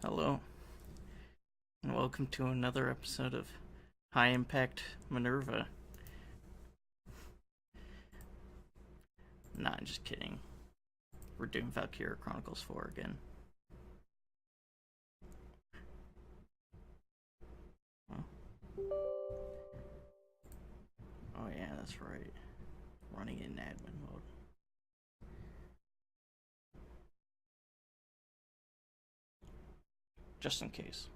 Hello, and welcome to another episode of High Impact Minerva. Nah, just kidding. We're doing Valkyria Chronicles 4 again. Huh? Oh yeah, that's right. Running in admin mode. Just in case.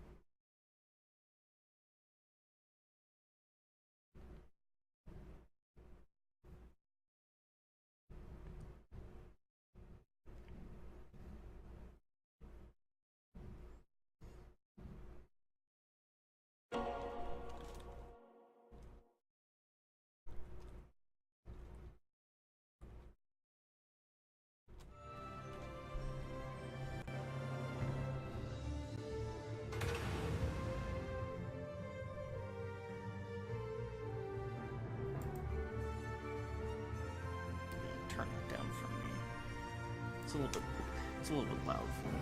Turn it down for me. It's a little bit loud for me.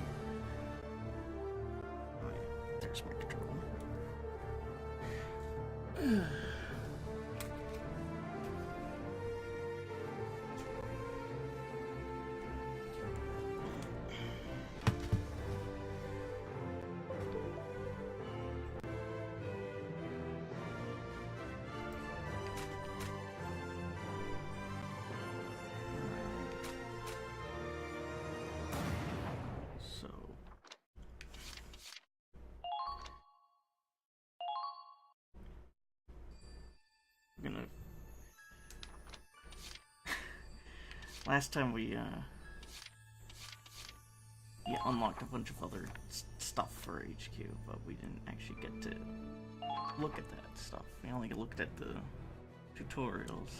Oh yeah, there's my control. So we're gonna. Last time we unlocked a bunch of other stuff for HQ, but we didn't actually get to look at that stuff. We only looked at the tutorials.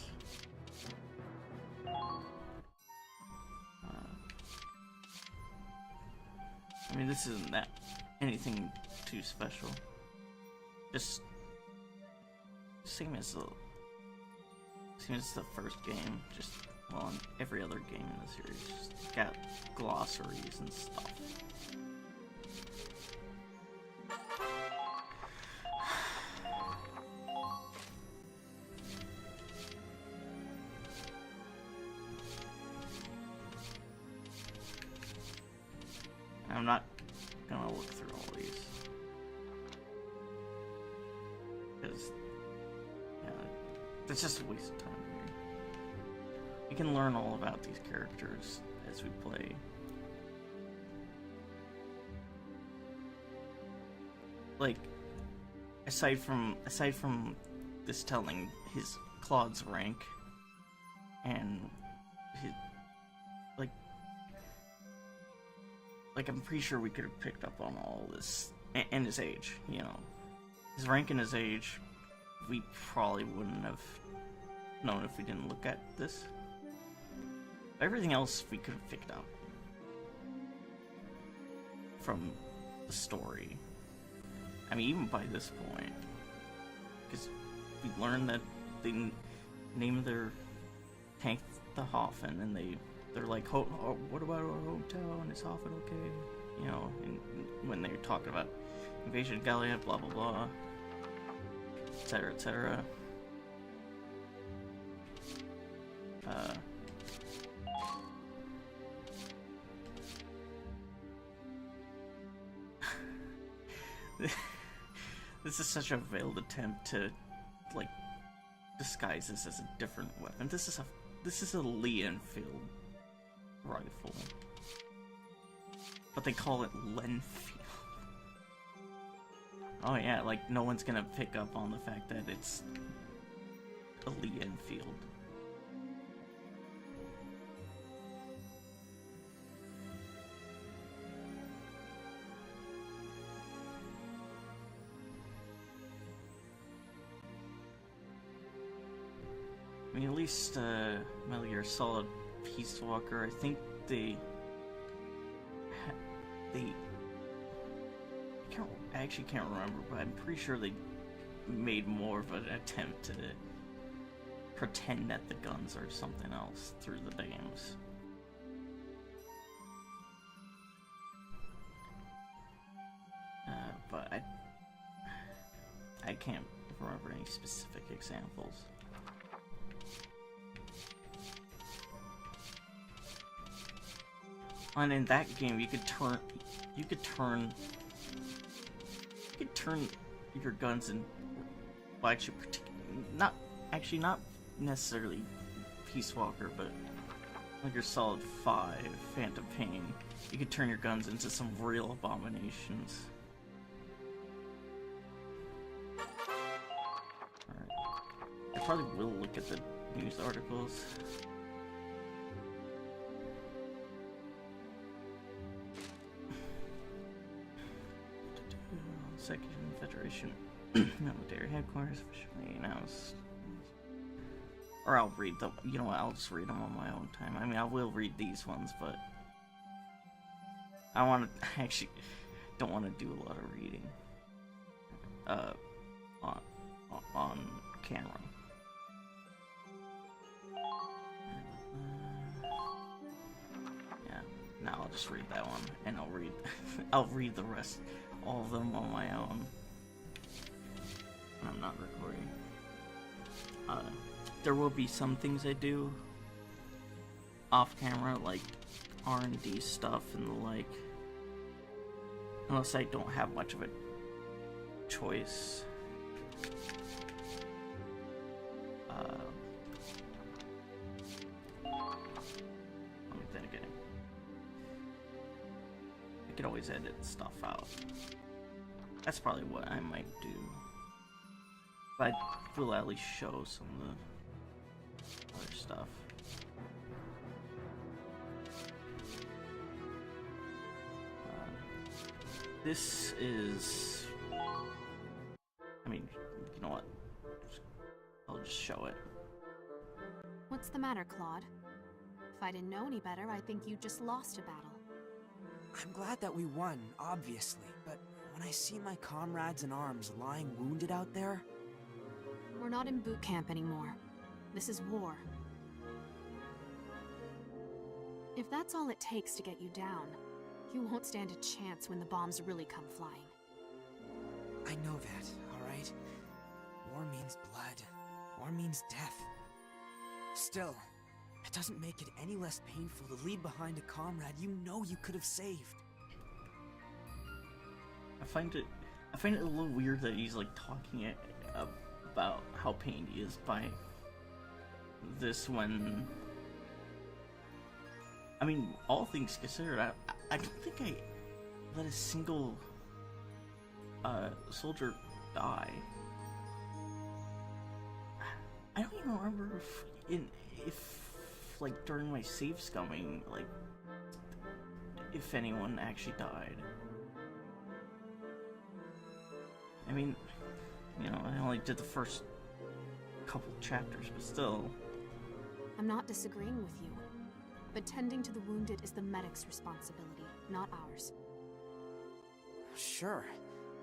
I mean, this isn't that anything too special. Just same as the first game. Just well, in every other game in the series, just got glossaries and stuff. I'm not gonna look through all these because it's just a waste of time here. We can learn all about these characters as we play. Like, aside from this telling his Claude's rank and his like I'm pretty sure we could have picked up on all this and his age. You know, his rank and his age. We probably wouldn't have known if we didn't look at this. Everything else we could have picked up from the story. I mean, even by this point, because we learned that they named their tank the Hoffen, and they're like, what about our hotel, and is Hoffen okay? You know, and when they're talking about invasion of Gallia, blah blah blah, etc. etc. This is such a veiled attempt to, like, disguise this as a different weapon. This is a Lee Enfield rifle, but they call it Lenfield. Oh yeah, like no one's gonna pick up on the fact that it's a Lee Enfield. I mean, at least Metal Gear Solid Peace Walker, I think I actually can't remember, but I'm pretty sure they made more of an attempt to pretend that the guns are something else through the games. can't remember any specific examples. And in that game, you could turn your guns in, well, actually not necessarily Peace Walker, but like your Solid 5, Phantom Pain, you could turn your guns into some real abominations. Alright. I probably will look at the news articles. Second Federation Military Headquarters officially announced. Or I'll read them. You know what? I'll just read them on my own time. I mean, I will read these ones, but I actually don't want to do a lot of reading on camera. Yeah. Now I'll just read that one, and I'll read the rest. All of them on my own. I'm not recording. There will be some things I do off camera, like R&D stuff and the like. Unless I don't have much of a choice. Then again, I could always edit stuff out. That's probably what I might do. But I will at least show some of the other stuff. This is... I mean, you know what? I'll just show it. What's the matter, Claude? If I didn't know any better, I think you just lost a battle. I'm glad that we won, obviously, but when I see my comrades in arms lying wounded out there... We're not in boot camp anymore. This is war. If that's all it takes to get you down, you won't stand a chance when the bombs really come flying. I know that, alright? War means blood. War means death. Still, it doesn't make it any less painful to leave behind a comrade you know you could have saved. I find it a little weird that he's like talking about how pained he is by this when, I mean, all things considered, I don't think I let a single soldier die. I don't even remember if like during my save scumming, like if anyone actually died. I mean, you know, I only did the first couple chapters, but still. I'm not disagreeing with you, but tending to the wounded is the medic's responsibility, not ours. Sure,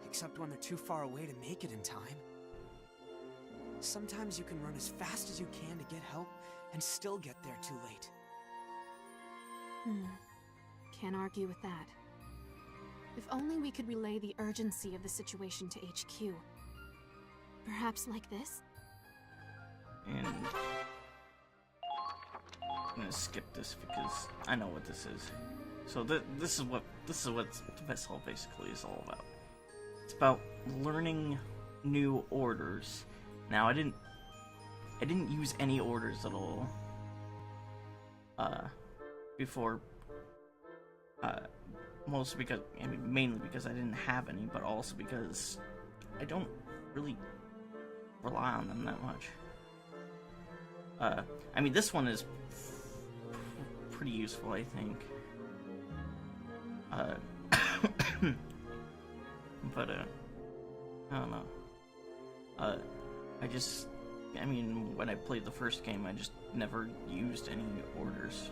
except when they're too far away to make it in time. Sometimes you can run as fast as you can to get help and still get there too late. Can't argue with that. If only we could relay the urgency of the situation to HQ. Perhaps like this? And I'm gonna skip this because I know what this is. So this is what the vessel basically is all about. It's about learning new orders. Now I didn't use any orders at all before, mostly because, I mean, mainly because I didn't have any, but also because I don't really rely on them that much. I mean, this one is pretty useful, I think. But I don't know. I mean, when I played the first game, I just never used any orders.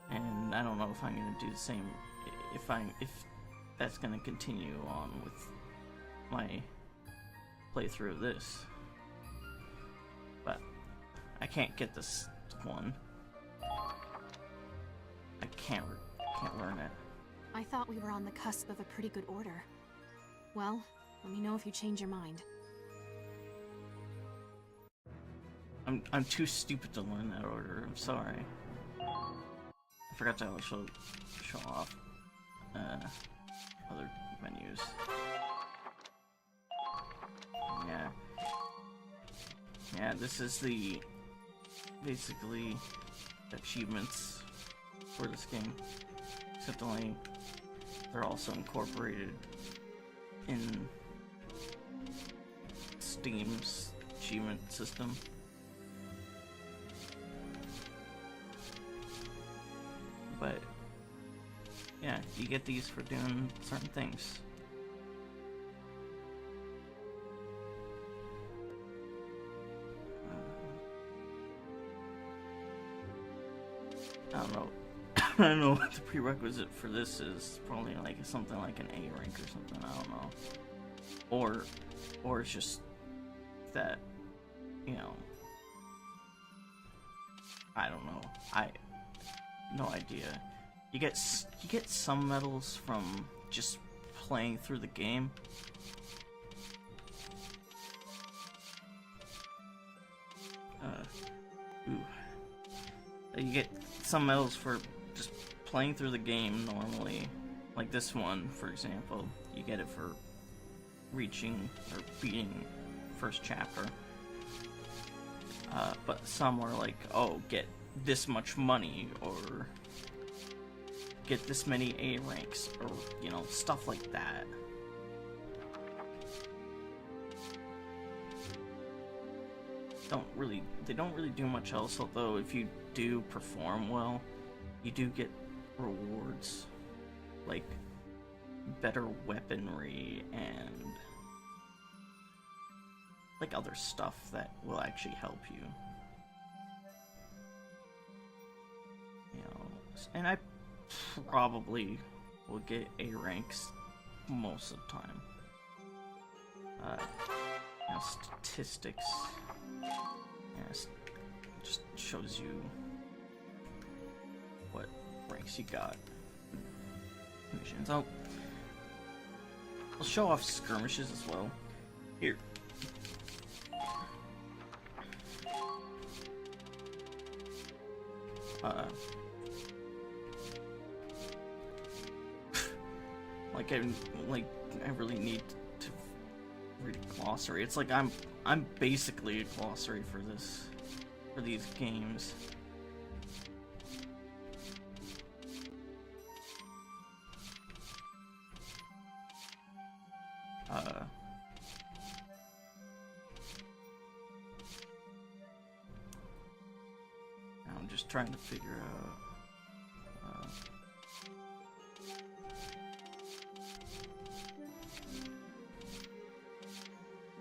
And I don't know if I'm gonna do the same, if that's gonna continue on with my playthrough of this. But I can't get this one. I can't learn it. I thought we were on the cusp of a pretty good order. Well, Let me know if you change your mind. I'm too stupid to learn that order. I'm sorry. I forgot to show off other menus. Yeah, this is the basically achievements for this game. Except only they're also incorporated in Steam's achievement system. But yeah, you get these for doing certain things. I don't know. I don't know what the prerequisite for this is. Probably like something like an A rank or something. I don't know. Or it's just that, you know. I don't know. No idea. You get some medals from just playing through the game. You get some medals for just playing through the game normally. Like this one, for example. You get it for reaching or beating first chapter. But some are like, oh, get this much money, or get this many A ranks, or, you know, stuff like that. They don't really do much else, although if you do perform well, you do get rewards, like better weaponry and like other stuff that will actually help you. You know, and I probably will get A ranks most of the time. Now statistics. Yes, just shows you what ranks you got. Missions. I'll show off skirmishes as well. Here. I really need to read a glossary. It's like I'm basically a glossary for these games. I'm just trying to figure out.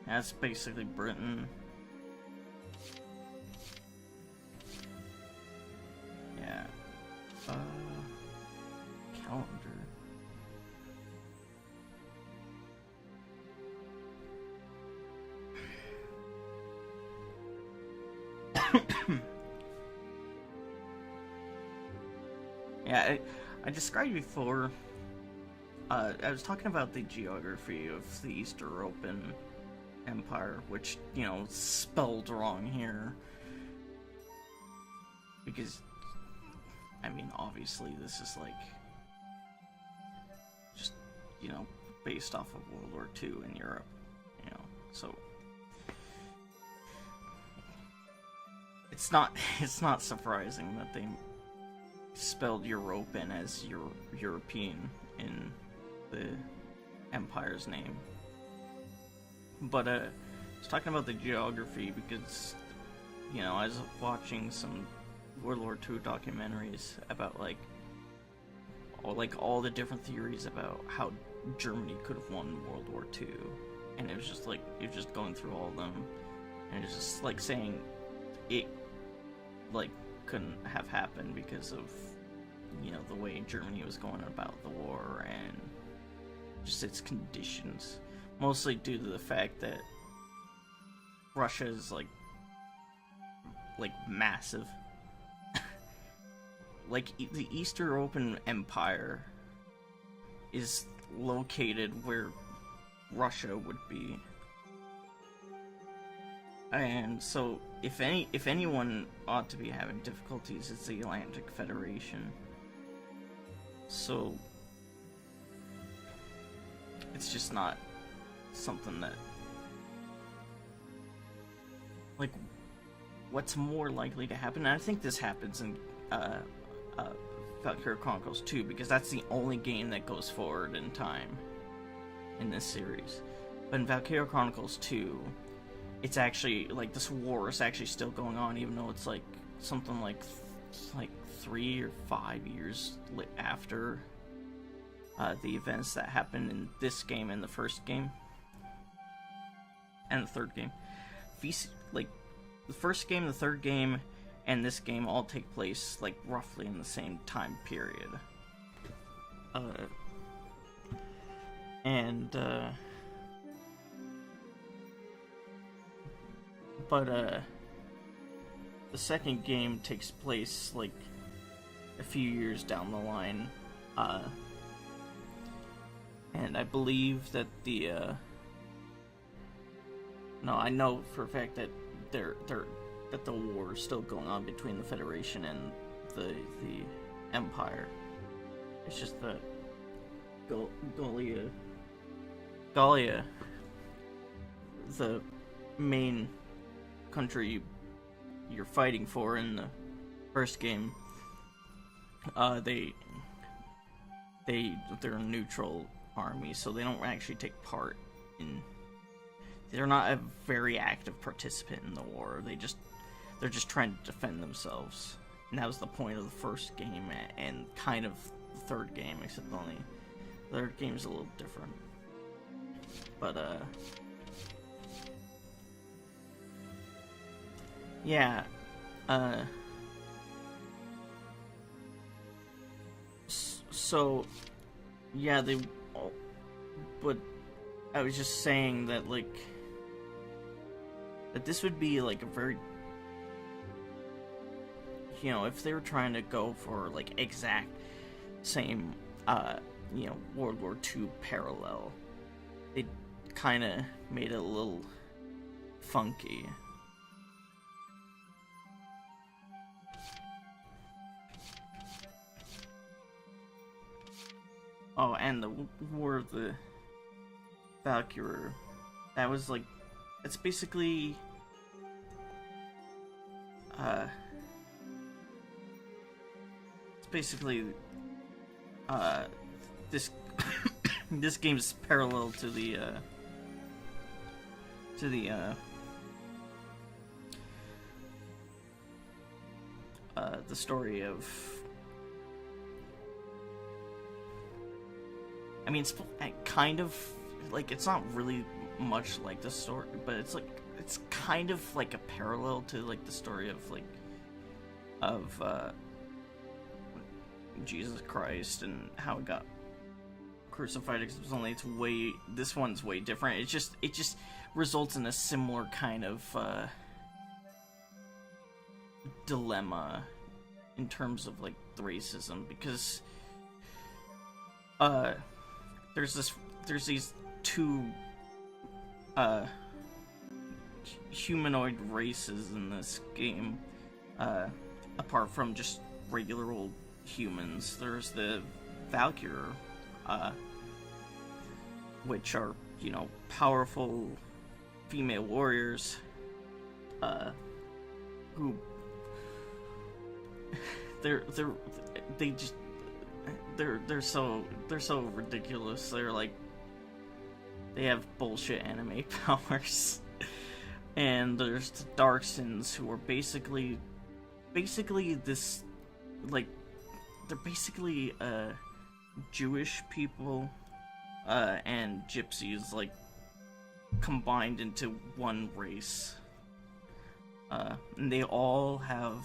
That's basically Britain. Yeah. Calendar. Yeah, I described before. I was talking about the geography of the East European Empire, which, you know, spelled wrong here. Because, I mean, obviously this is like, just, you know, based off of World War II in Europe, you know, so it's not surprising that they spelled European as European in the Empire's name. But I was talking about the geography because, you know, I was watching some World War II documentaries about like all the different theories about how Germany could have won World War II, and it was just going through all of them, and it's just like saying it like couldn't have happened because of, you know, the way Germany was going about the war and just its conditions. Mostly due to the fact that Russia is like massive. Like the East European Empire is located where Russia would be. And so, if anyone ought to be having difficulties, it's the Atlantic Federation. So, it's just not something that, like, what's more likely to happen? And I think this happens in Valkyria Chronicles 2, because that's the only game that goes forward in time in this series. But in Valkyria Chronicles 2, it's actually, like, this war is actually still going on, even though it's, like, something like 3 or 5 years after the events that happened in this game and the first game. And the third game. Like, the first game, the third game, and this game all take place, like, roughly in the same time period. But the second game takes place, like, a few years down the line, and I believe that no, I know for a fact that that the war is still going on between the Federation and the Empire. It's just that Gallia, the main country you're fighting for in the first game, they're a neutral army, so they don't actually take part in. They're not a very active participant in the war. They're just trying to defend themselves, and that was the point of the first game and kind of the third game, except only the third game's a little different. But yeah, so yeah, but I was just saying that, like, that this would be, like, a very, you know, if they were trying to go for, like, exact same, you know, World War II parallel, they kind of made it a little funky. Oh, and the War of the Valkyria, that was, like, it's basically, this this game's parallel to the story of, I mean, it's kind of, like, it's not really much like the story, but it's, like, it's kind of like a parallel to, like, the story of, like, Jesus Christ and how it got crucified. This one's way different. It just results in a similar kind of dilemma in terms of, like, the racism, because there's these two humanoid races in this game, apart from just regular old humans. There's the Valkyria, which are, you know, powerful female warriors, who they're so ridiculous. They're like, they have bullshit anime powers. And there's the Darksons, who are basically this, like, they're basically Jewish people and gypsies, like, combined into one race. And they all have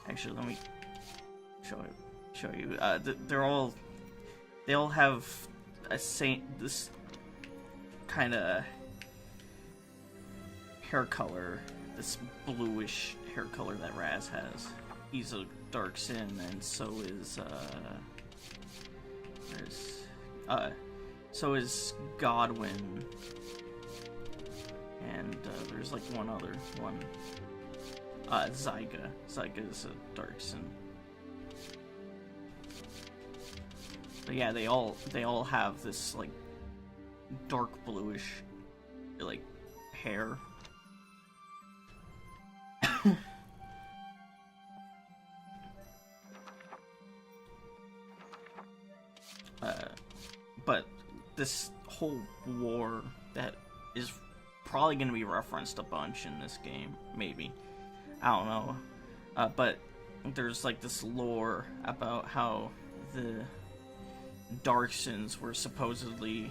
actually, let me show you. They all have this kind of hair color, this bluish hair color that Raz has. He's a Darkson, and so is there's So is Godwin. And there's like one other one. Zyga. Zyga is a Darkson. But yeah, they all have this like dark bluish like hair. But this whole war that is probably going to be referenced a bunch in this game, maybe. I don't know. But there's like this lore about how the Darksons were supposedly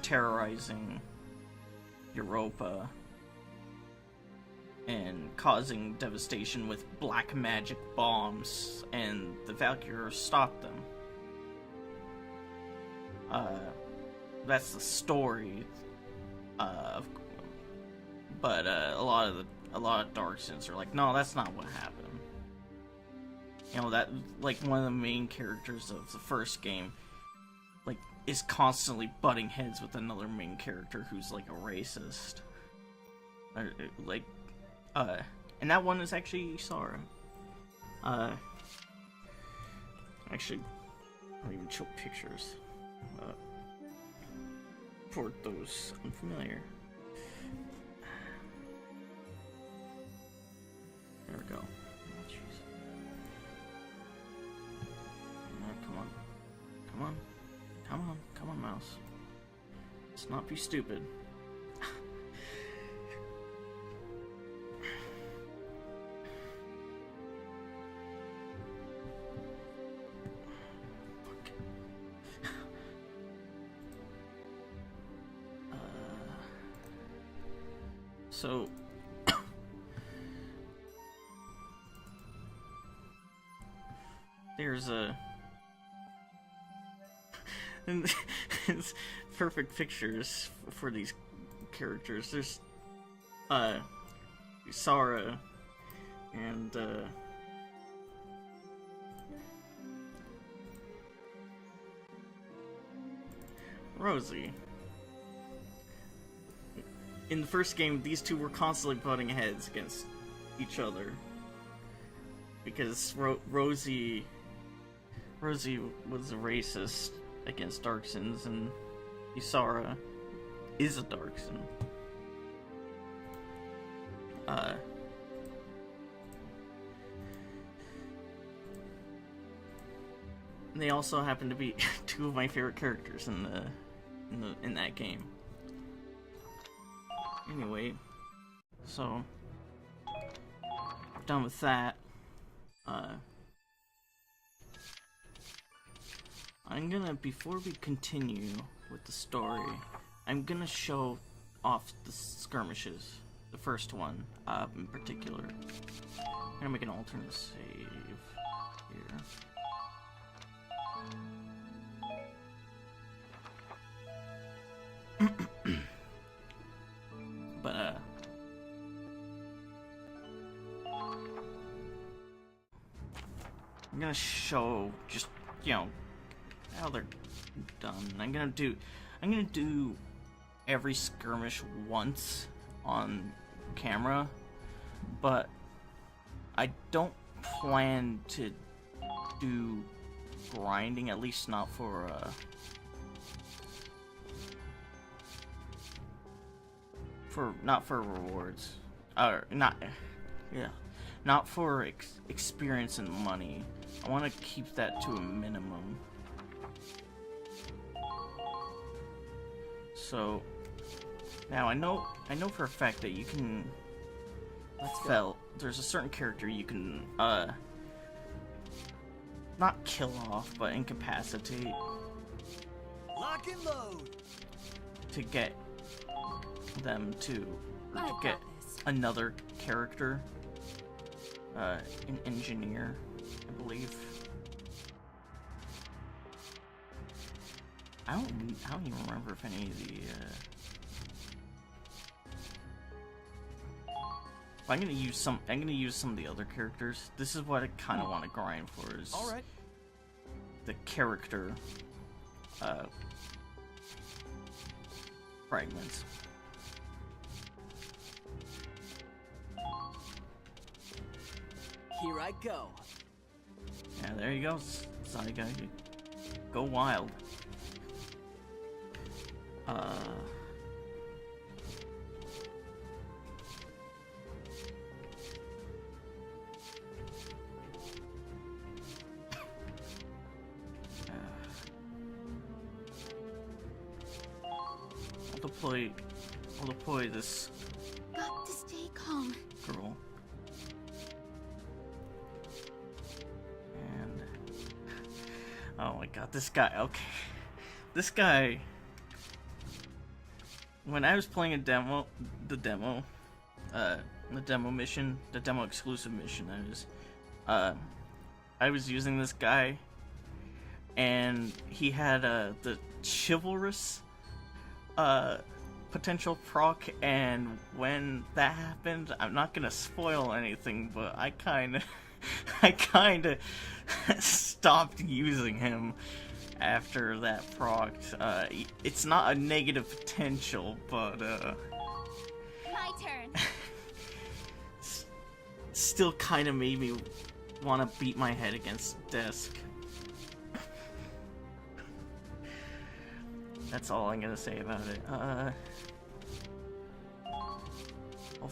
terrorizing Europa and causing devastation with black magic bombs, and the Valkyria stopped them. That's the story. But a lot of Darksons are like, no, that's not what happened. You know, that like one of the main characters of the first game, like, is constantly butting heads with another main character who's like a racist. And that one is actually Isara. Actually, I'll even show pictures for those unfamiliar. There we go. Oh, jeez. Come on. Come on. Come on. Come on, mouse. Let's not be stupid. So there's a it's perfect pictures for these characters. There's Sarah and Rosie. In the first game, these two were constantly butting heads against each other because Rosie was a racist against Darksons, and Isara is a Darkson. They also happen to be two of my favorite characters in that game. Anyway, so done with that. I'm gonna, before we continue with the story, I'm gonna show off the skirmishes. The first one, in particular. I'm gonna make an alternate save here. But, I'm gonna show just, you know, how they're done. I'm gonna do every skirmish once on camera, but I don't plan to do grinding, at least not for, not for rewards, or not for experience and money. I want to keep that to a minimum. So now I know for a fact that you can there's a certain character you can not kill off but incapacitate. Lock and load To get them to get another character, an engineer, I believe. I don't even remember if any of the I'm gonna use some of the other characters. This is what I kind of want to grind for. Is all right. the character fragments. Here I go. Yeah, there you go, Sonic guy. Go wild. I'll deploy this Got to stay calm. girl. And oh my god, this guy. Okay, this guy. When I was playing the demo mission, the demo exclusive mission, that is, I was using this guy, and he had the chivalrous potential proc, and when that happened, I'm not gonna spoil anything, but I kinda stopped using him after that proc. It's not a negative potential, but My turn. still kind of made me want to beat my head against the desk. That's all I'm gonna say about it. I'll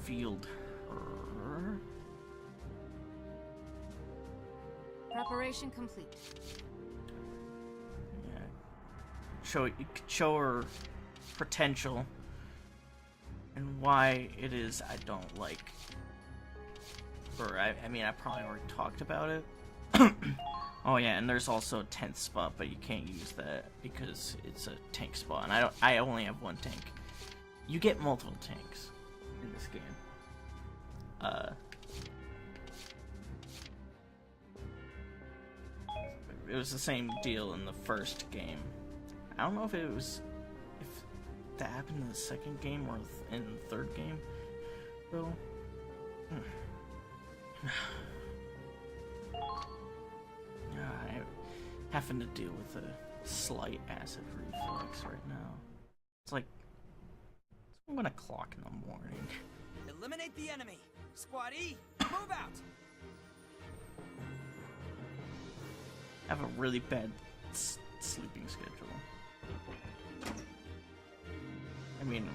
field her. Preparation complete. Yeah. You could show her potential and why it is I don't like. Or I mean, I probably already talked about it. Oh yeah, and there's also a 10th spot, but you can't use that because it's a tank spot, and I only have one tank. You get multiple tanks in this game. It was the same deal in the first game. I don't know if that happened in the second game or in the third game, though. I'm having to deal with a slight acid reflux right now. It's like 1 o'clock in the morning. Eliminate the enemy. Squad E, move out. I have a really bad sleeping schedule. I mean,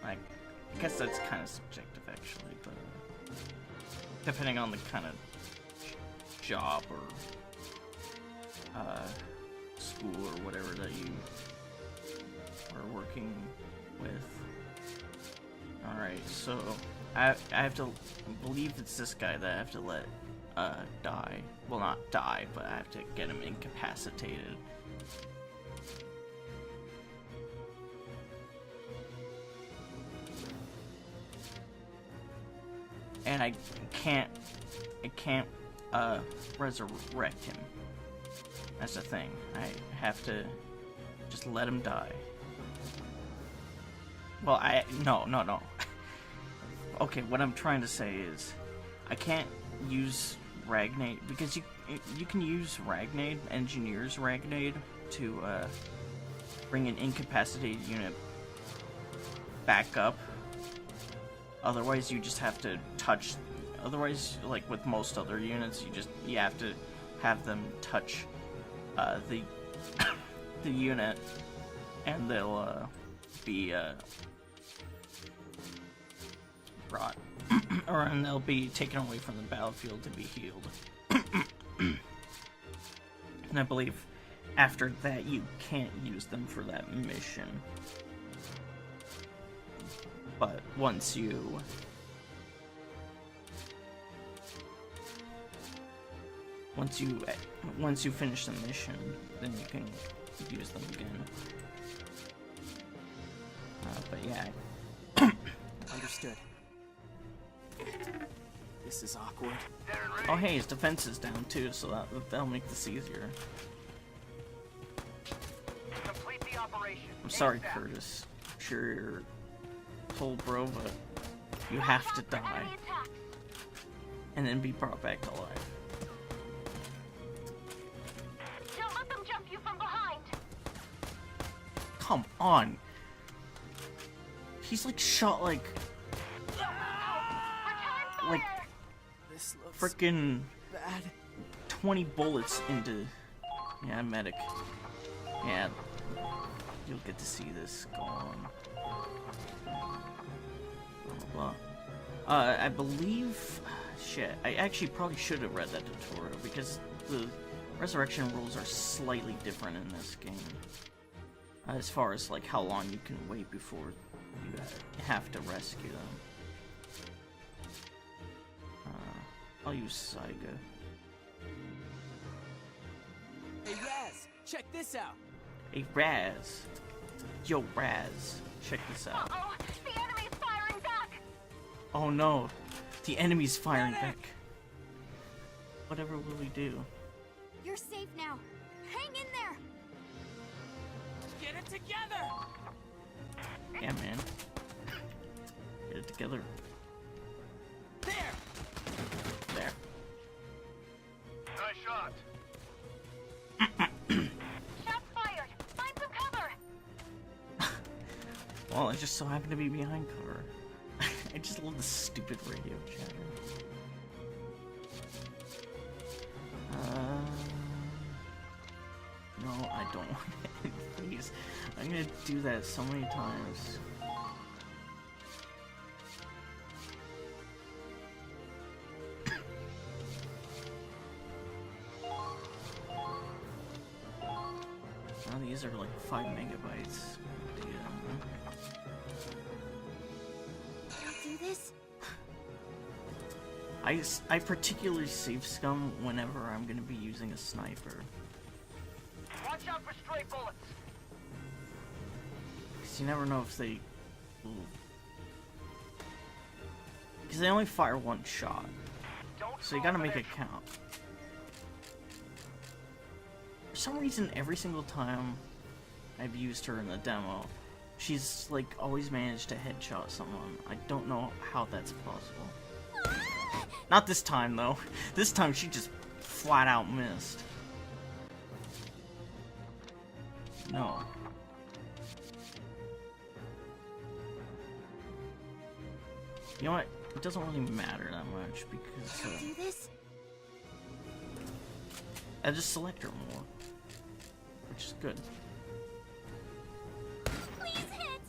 I guess that's kind of subjective actually, but depending on the kind of job or school or whatever that you are working with. Alright, so I have to believe it's this guy that I have to let die. Well, not die, but I have to get him incapacitated. And I can't resurrect him. That's the thing. I have to just let him die. Well, no. Okay, what I'm trying to say is, I can't use Ragnade because you can use Ragnade, Engineer's Ragnade, to bring an incapacitated unit back up. Otherwise, you just have to touch. Otherwise, like with most other units, you have to have them touch the unit, and they'll be brought, and they'll be taken away from the battlefield to be healed. And I believe after that, you can't use them for that mission. But once you finish the mission, then you can use them again. But yeah. Understood. This is awkward. Oh hey, his defense is down too, so that'll make this easier. Complete the operation. I'm sorry, Curtis. I'm sure you're told, bro, but you have to die and then be brought back to life. on. He's like shot like This looks freaking bad. 20 bullets into. Yeah, medic. Yeah, you'll get to see this go on. Blah, blah. I believe. Shit, I actually probably should have read that tutorial because the resurrection rules are slightly different in this game. As far as like how long you can wait before you have to rescue them. I'll use Saiga. Hey, Raz, check this out. Hey, Raz. Yo, Raz. Check this out. Uh-oh, the enemy's firing back! Oh no. The enemy's firing back. Whatever will we do? You're safe now. Hang in there. Get it together! Yeah, man. Get it together. There! There. Nice shot. Shots fired! Find some cover! Well, I just so happen to be behind cover. I just love the stupid radio chatter. No, I don't want it. Please. I'm gonna do that so many times. Now these are like 5 megabytes. Do this? I particularly save scum whenever I'm gonna be using a sniper. Watch out for stray bullets! Because you never know if they will. Because they only fire one shot. Don't So you fall gotta for make their it count. For some reason, every single time I've used her in the demo, she's like always managed to headshot someone. I don't know how that's possible. Not this time though. This time she just flat out missed. No. You know what? It doesn't really matter that much because Do this? I just select her more, which is good. Please hit.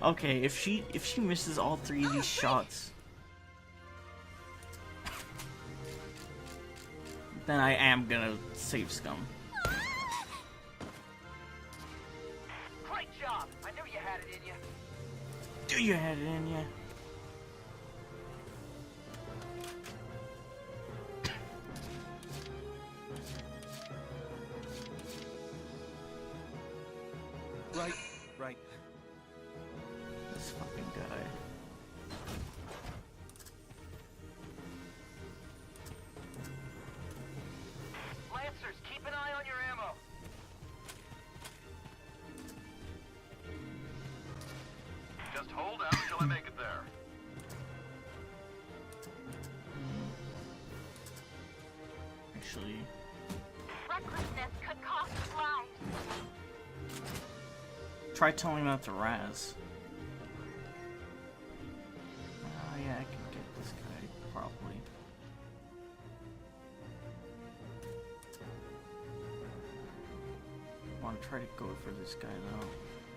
Okay, if she misses all 3 of these shots, then I am gonna save scum. Great job! I knew you had it in you. Do you have it in ya? Right. This fucking guy. Lancers, keep an eye on your ammo. Just hold out until I make it there. Actually, Recklessness could cost lives. try telling that to Raz. Oh yeah, I can get this guy, probably. I want to try to go for this guy though.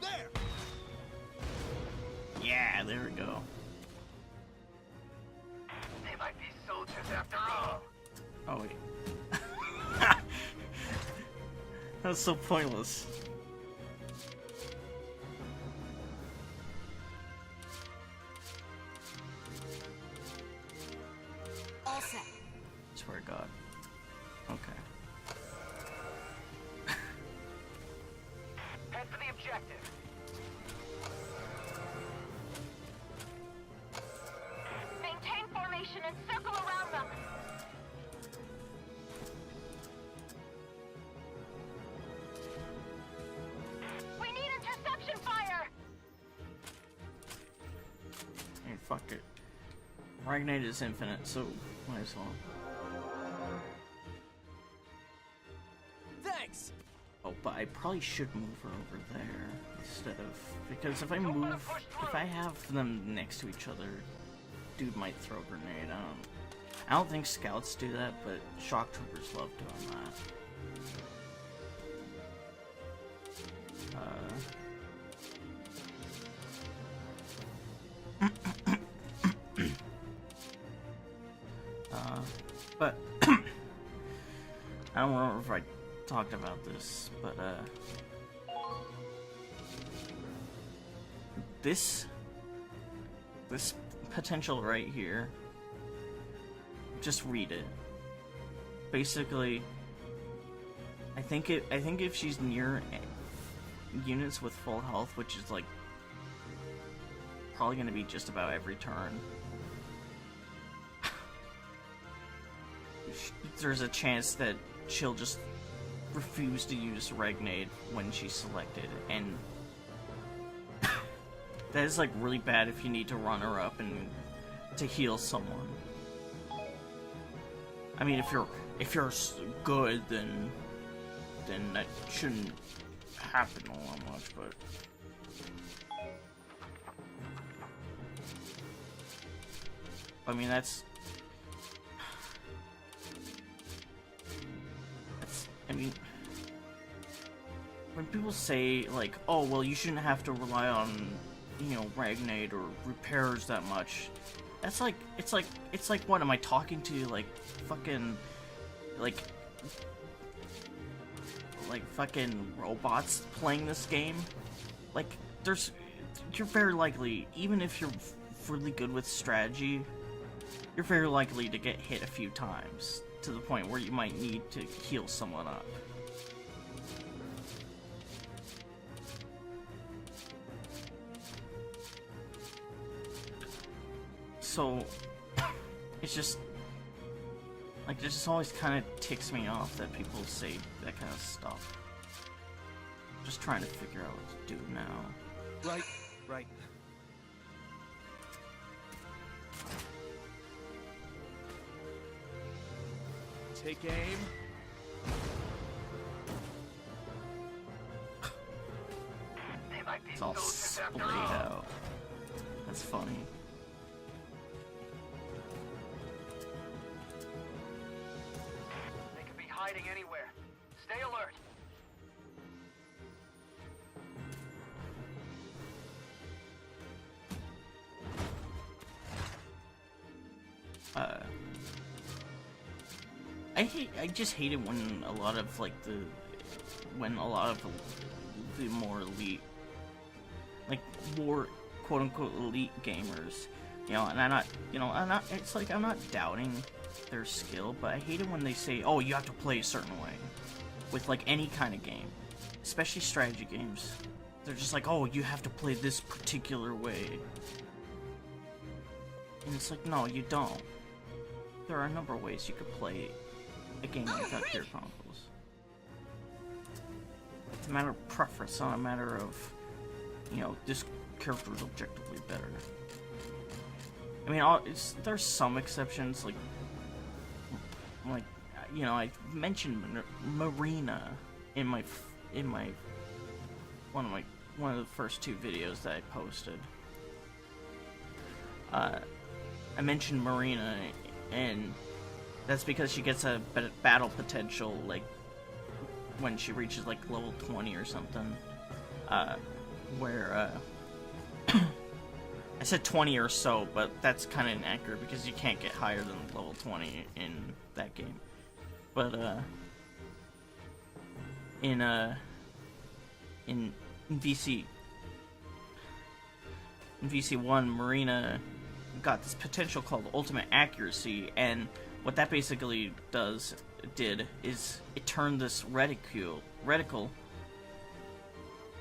There! Yeah, there we go. They might be soldiers after all. Oh wait. That was so pointless. All set. Swear to God. Okay. Head for the objective. Maintain formation and circle around them. We need interception fire. Hey, fuck it. Ragnate is infinite, so might as well. Thanks! Oh but I probably should move her over there instead of, because if I have them next to each other, dude might throw a grenade. I don't think scouts do that, but shock troopers love doing that. But I don't remember if I talked about this, but this potential right here, just read it. Basically, I think if she's near units with full health, which is like probably going to be just about every turn, there's a chance that she'll just refuse to use Regnade when she's selected, and that is like really bad if you need to run her up and to heal someone. I mean, if you're good, then that shouldn't happen all that much, but I mean I mean, when people say like, oh well, you shouldn't have to rely on, you know, Ragnade or repairs that much, that's like, it's like what am I talking to, like fucking fucking robots playing this game? Like, you're very likely, even if you're really good with strategy, you're very likely to get hit a few times to the point where you might need to heal someone up. So it's just like, it just always kind of ticks me off that people say that kind of stuff. Just trying to figure out what to do now. Right. Take aim. It's all splayed out. That's funny. They could be hiding anywhere. Stay alert. I just hate it when a lot of like the more elite, like more quote unquote elite gamers, you know, and I'm not doubting their skill, but I hate it when they say, oh, you have to play a certain way with like any kind of game, especially strategy games. They're just like, oh, you have to play this particular way, and it's like, no, you don't. There are a number of ways you could play a game like Valkyria Chronicles. It's a matter of preference, not a matter of, you know, this character is objectively better. I mean, there's some exceptions, like, you know, I mentioned Marina in my one of the first two videos that I posted. I mentioned Marina, and that's because she gets a battle potential, like, when she reaches, like, level 20 or something. Where, I said 20 or so, but that's kind of inaccurate because you can't get higher than level 20 in that game. But, in VC1, Marina got this potential called Ultimate Accuracy, and what that basically did is it turned this reticle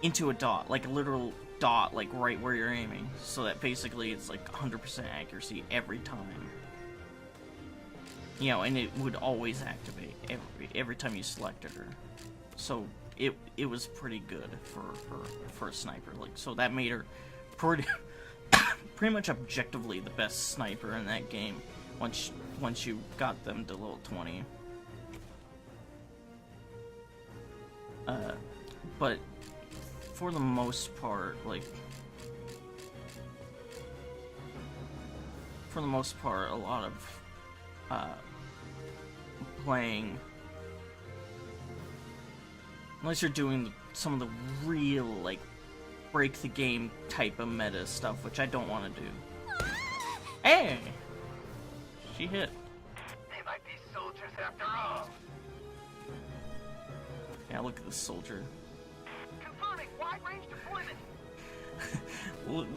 into a dot, like a literal dot, like right where you're aiming, so that basically it's like 100% accuracy every time. You know, and it would always activate every time you selected her. So it was pretty good for a sniper. Like, so that made her pretty much objectively the best sniper in that game once you got them to level 20. But for the most part, like, a lot of playing, unless you're doing some of the real, like, break the game type of meta stuff, which I don't want to do. Hey! She hit. They might be soldiers after all. Yeah, look at this soldier. Confirming wide range deployment.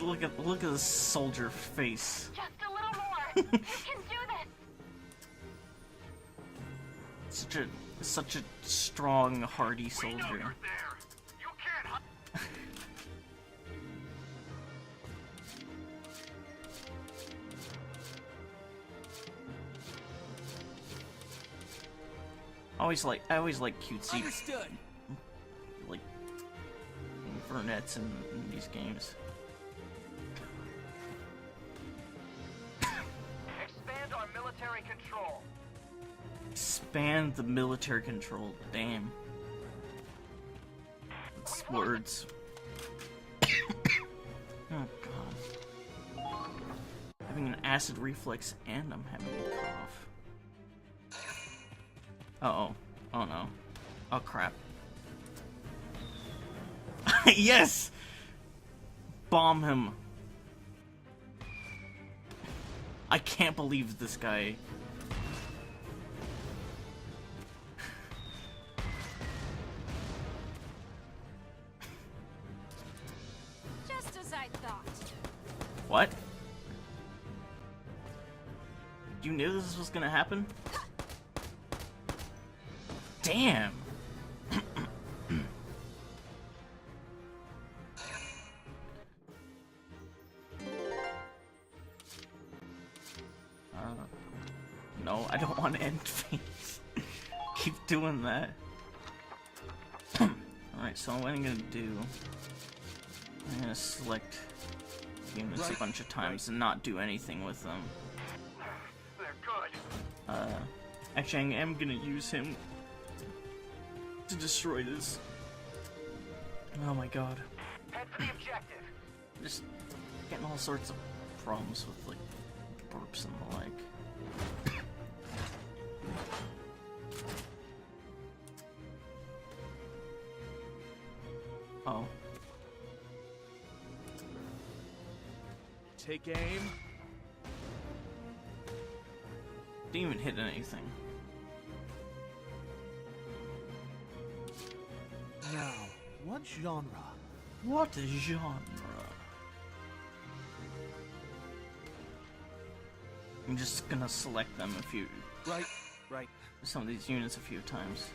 Look at this soldier face. Just a little more. You can do this. Such a strong, hardy We know soldier. you're there. You can't hide. I always like cutesy, Understood. like, brunettes in these games. Expand our military control. Expand the military control. Damn. It's words. Oh god. Having an acid reflex and I'm having a cough. Uh-oh. Oh no. Oh crap. Yes! Bomb him. I can't believe this guy. Just as I thought. What? You knew this was gonna happen? Damn! No, I don't want to end phase. Keep doing that. Alright, so what I'm gonna do, I'm gonna select units a bunch of times and not do anything with them. They're good. Actually, I am gonna use him to destroy this. Oh my god. Head for the objective. Just getting all sorts of problems with, like, burps and the like. Oh. Take aim. Didn't even hit anything. Now, what genre? What genre? I'm just gonna select them Right. some of these units a few times.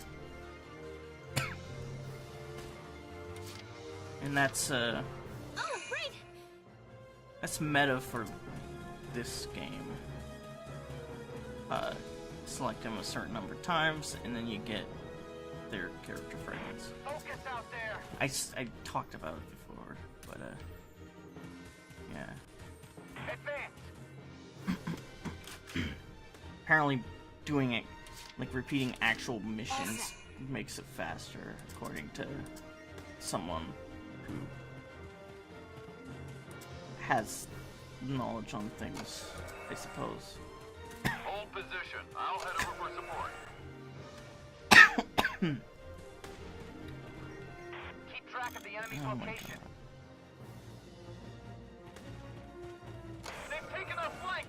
And that's Oh, right. that's meta for this game. Select them a certain number of times, and then you get their character fragments. Focus out there. I talked about it before, but yeah. Advance. Apparently, doing it, like repeating actual missions, makes it faster, according to someone who has knowledge on things, I suppose. Hold position. I'll head over for support. Keep track of the enemy's Oh my location. god. They've taken our flank.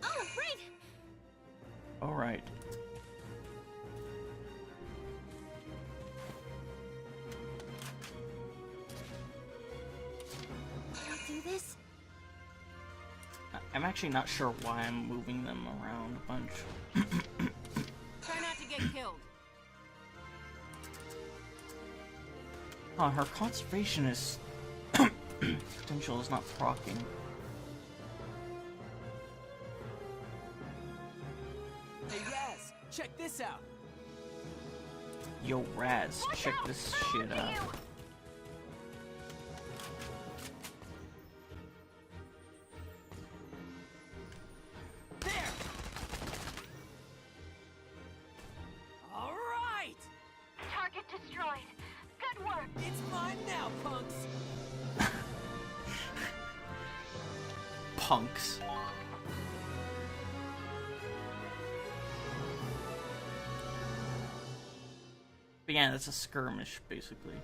Oh, right. Alright. Do this? I'm actually not sure why I'm moving them around a bunch. Try not to get killed. Her conservation is potential is not proccing. Hey, Raz, check this out. Yo, Raz, check this shit out. It's mine now, punks! Punks. But yeah, that's a skirmish, basically.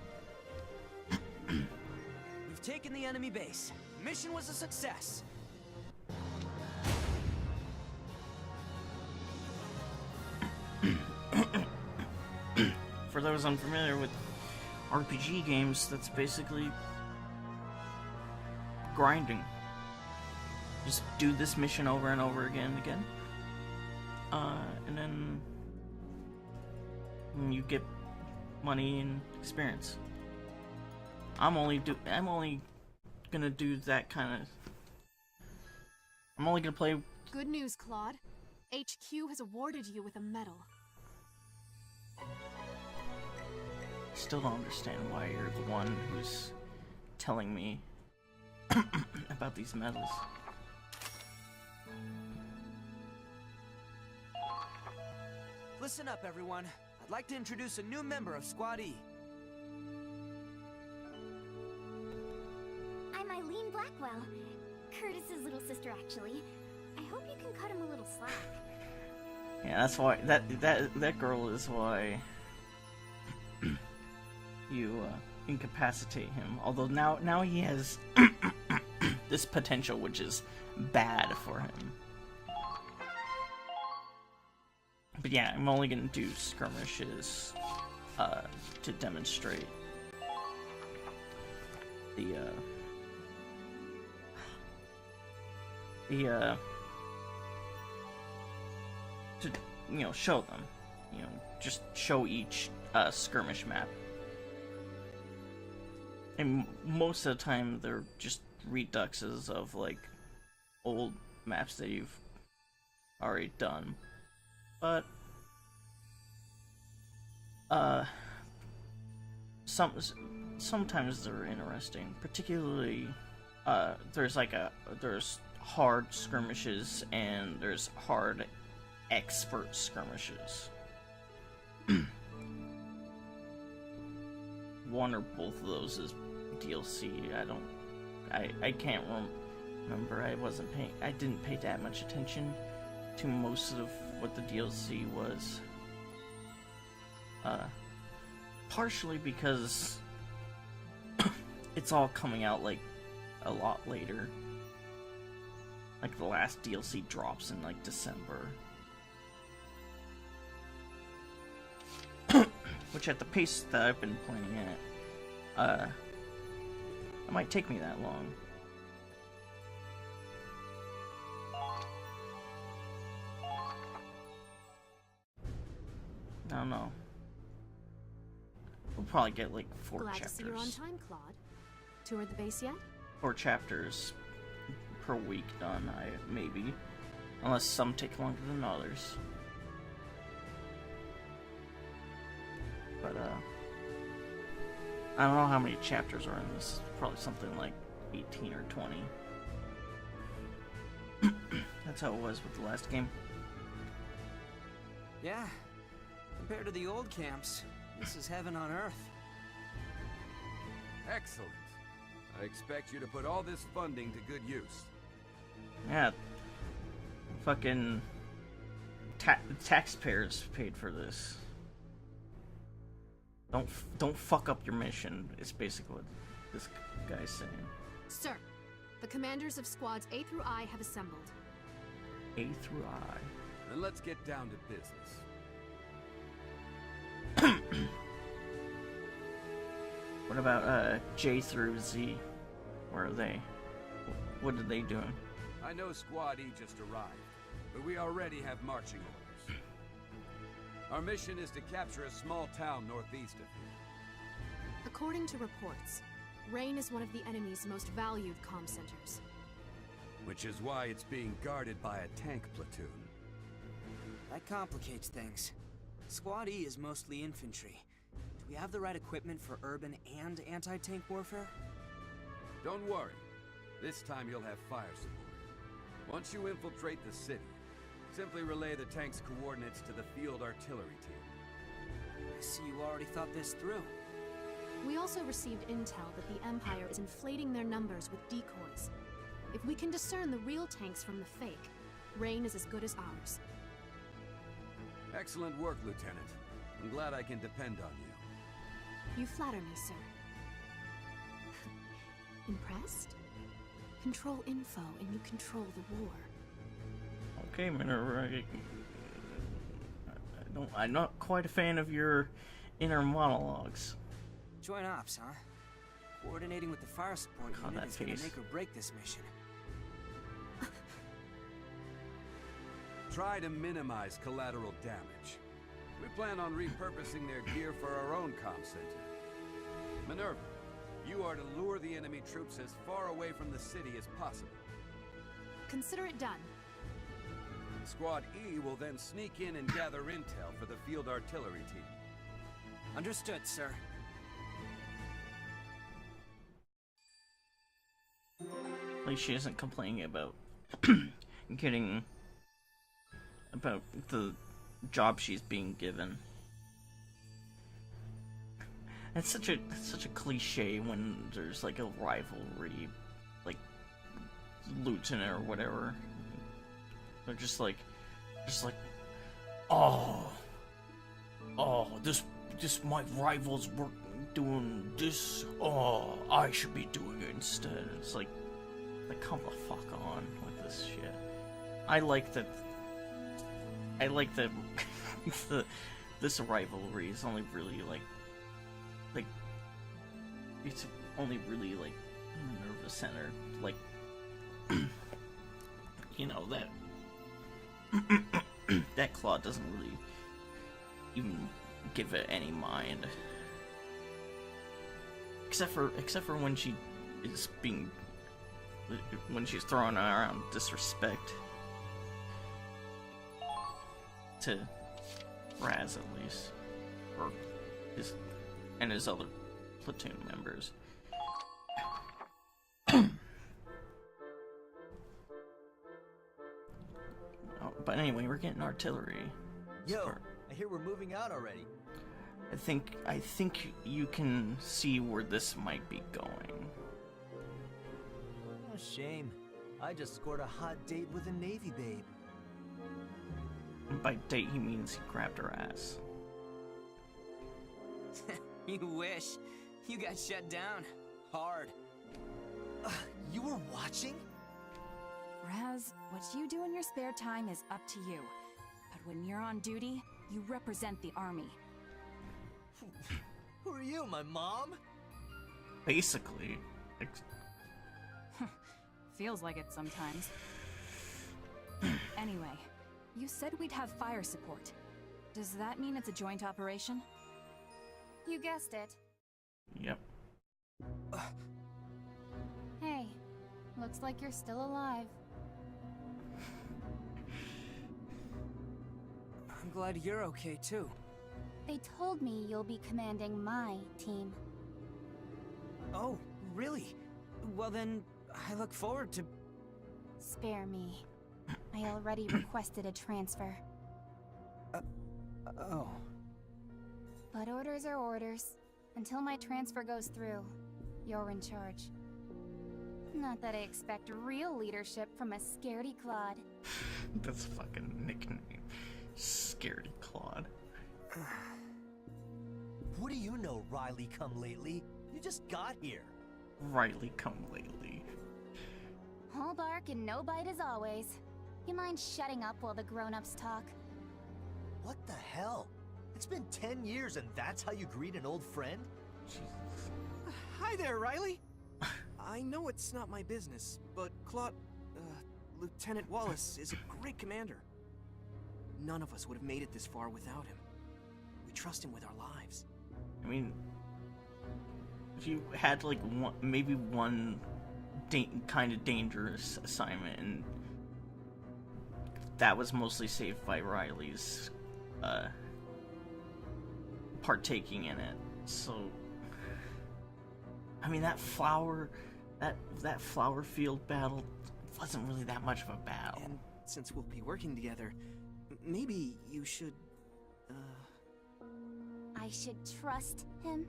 We've taken the enemy base. Mission was a success. For those unfamiliar with RPG games, that's basically grinding. Just do this mission over and over again and again. And then you get money and experience. I'm only gonna do that kind of. I'm only gonna play. Good news, Claude. HQ has awarded you with a medal. Still don't understand why you're the one who's telling me about these medals. Listen up, everyone. I'd like to introduce a new member of Squad E. I'm Eileen Blackwell. Curtis's little sister, actually. I hope you can cut him a little slack. Yeah, that's why that girl is why you incapacitate him. Although now he has this potential, which is bad for him. But yeah, I'm only gonna do skirmishes to demonstrate the to show them, just show each skirmish map. And most of the time they're just reduxes of like old maps that you've already done. But sometimes they're interesting. Particularly there's hard skirmishes and there's hard expert skirmishes. One or both of those is DLC. I can't remember. I didn't pay that much attention to most of what the DLC was. Partially because it's all coming out like a lot later. Like the last DLC drops in like December. Which at the pace that I've been playing at, it might take me that long. I don't know. We'll probably get like 4 Glad chapters. to see you're on time, Claude. Toured the base yet? 4 chapters per week done, maybe. Unless some take longer than others. But, I don't know how many chapters are in this. Probably something like 18 or 20. That's how it was with the last game. Yeah. Compared to the old camps, this is heaven on earth. Excellent. I expect you to put all this funding to good use. Yeah. Fucking taxpayers paid for this. Don't fuck up your mission, is basically what this guy's saying. Sir, the commanders of squads A through I have assembled. A through I. Then let's get down to business. What about J through Z? Where are they? What are they doing? I know Squad E just arrived, but we already have marching orders. Our mission is to capture a small town northeast of here. According to reports, Rain is one of the enemy's most valued comm centers. Which is why it's being guarded by a tank platoon. That complicates things. Squad E is mostly infantry. Do we have the right equipment for urban and anti-tank warfare? Don't worry. This time you'll have fire support. Once you infiltrate the city, simply relay the tank's coordinates to the field artillery team. I see you already thought this through. We also received intel that the Empire is inflating their numbers with decoys. If we can discern the real tanks from the fake, Reign is as good as ours. Excellent work, Lieutenant. I'm glad I can depend on you. You flatter me, sir. Impressed? Control info and you control the war. Okay, Minerva. I'm not quite a fan of your inner monologues. Joint ops, huh? Coordinating with the fire support God, unit that is gonna face. make or break this mission. Try to minimize collateral damage. We plan on repurposing their gear for our own comm center. Minerva, you are to lure the enemy troops as far away from the city as possible. Consider it done. Squad E will then sneak in and gather intel for the field artillery team. Understood, sir. At least she isn't complaining about getting about the job she's being given. It's such a cliche when there's like a rivalry, like lieutenant or whatever. They're just like, oh, this my rivals were doing this. Oh, I should be doing it instead. It's like come the fuck on with this shit. I like that. This rivalry is only really like it's only really like nervous center, like you know that. That Claw doesn't really even give it any mind, except for when she is when she's throwing around disrespect to Raz, at least, or his other platoon members. But anyway, we're getting artillery. Yo, I hear we're moving out already. I think you can see where this might be going. Oh, shame. I just scored a hot date with a Navy babe. And by date, he means he grabbed her ass. You wish. You got shut down. Hard. You were watching? Raz, what you do in your spare time is up to you. But when you're on duty, you represent the army. Who are you, my mom? Basically. Feels like it sometimes. Anyway, you said we'd have fire support. Does that mean it's a joint operation? You guessed it. Yep. Hey, looks like you're still alive. I'm glad you're okay, too. They told me you'll be commanding my team. Oh, really? Well then, I look forward to... Spare me. I already requested a transfer. Oh. But orders are orders. Until my transfer goes through, you're in charge. Not that I expect real leadership from a scaredy Claude. That's a fucking nickname. Scaredy Claude. What do you know, Riley come lately? You just got here. Riley come lately. All bark and no bite as always. You mind shutting up while the grown-ups talk? What the hell? It's been 10 years and that's how you greet an old friend? Jesus. Hi there, Riley. I know it's not my business, but Lieutenant Wallace is a great commander. None of us would have made it this far without him. We trust him with our lives. I mean, if you had like maybe one kind of dangerous assignment, and that was mostly saved by Riley's partaking in it. So, I mean, that flower field battle wasn't really that much of a battle. And since we'll be working together, maybe you should, I should trust him?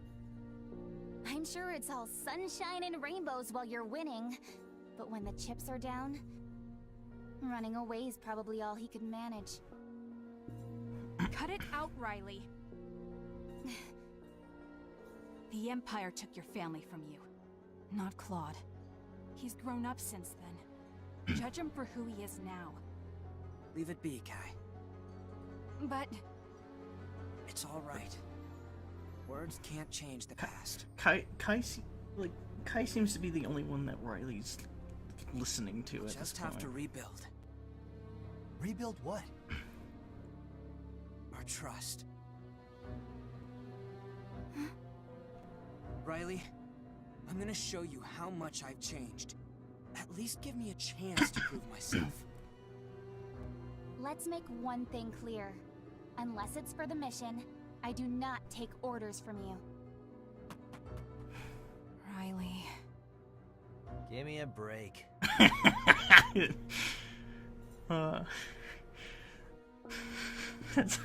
I'm sure it's all sunshine and rainbows while you're winning. But when the chips are down, running away is probably all he could manage. Cut it out, Riley. The Empire took your family from you, not Claude. He's grown up since then. Judge him for who he is now. Leave it be, Kai. But... It's all right. Words can't change the past. Kai seems to be the only one that Riley's listening to at Just this have point. to rebuild. Rebuild what? Our trust. Riley, I'm gonna show you how much I've changed. At least give me a chance to prove myself. Let's make one thing clear. Unless it's for the mission, I do not take orders from you. Riley... Give me a break. That's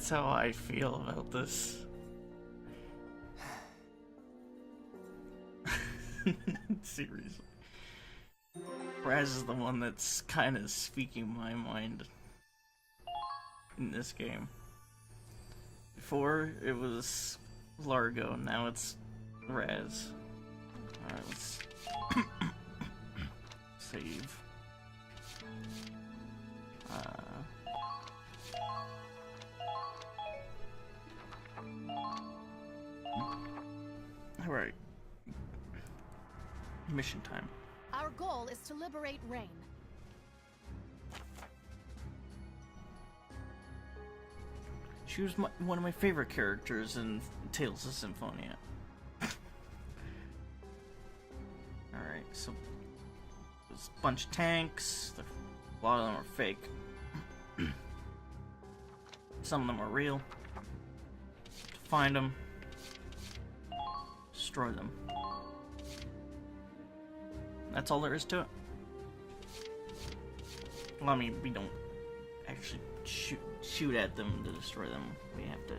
how I feel about this. Seriously. Raz is the one that's kind of speaking my mind in this game. Before it was Largo, now it's Raz. Alright, let's save. Alright. Mission time. Our goal is to liberate Rain. She was one of my favorite characters in Tales of Symphonia. Alright, so there's a bunch of tanks. A lot of them are fake. Some of them are real. Find them. Destroy them. That's all there is to it. Well, I mean, we don't actually shoot at them to destroy them. We have to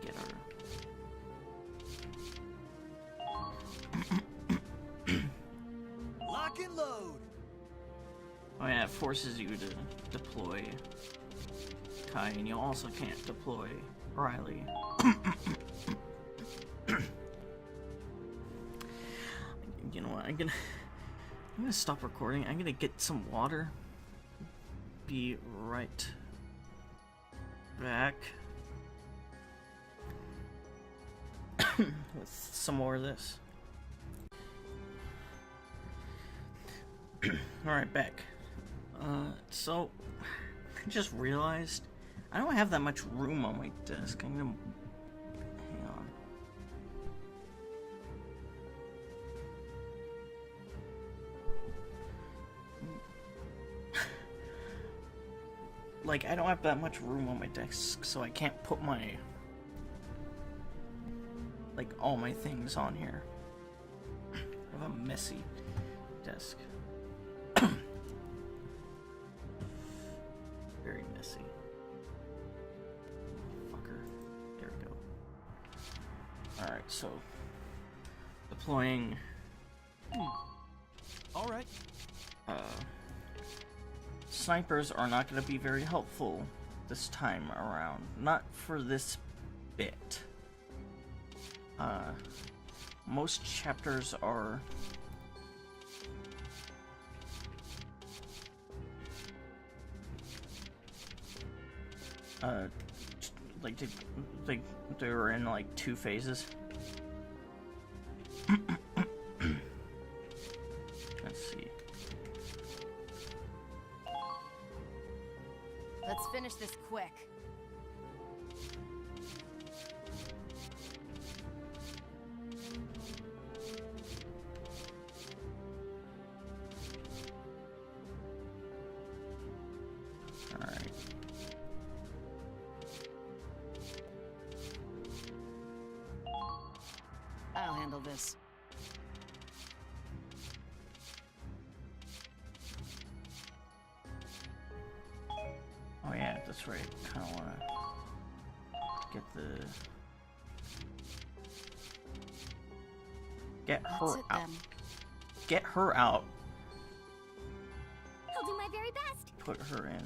get our... Lock and load! Oh yeah, it forces you to deploy Kai, and you also can't deploy Riley. You know what, I'm gonna stop recording. I'm gonna get some water. Be right back with some more of this. Alright, back. So I just realized I don't have that much room on my desk. I'm gonna hang on. Like, I don't have that much room on my desk, so I can't put my, like, all my things on here. I have a messy desk. Very messy. Fucker. There we go. Alright, so deploying Alright. snipers are not going to be very helpful this time around. Not for this bit. Most chapters are like they were in like 2 phases. Let's see. Let's finish this quick. All right. I'll handle this. Oh yeah, that's right. Kind of want to get the Get That's her it out. then. Get her out. I'll do my very best. Put her in.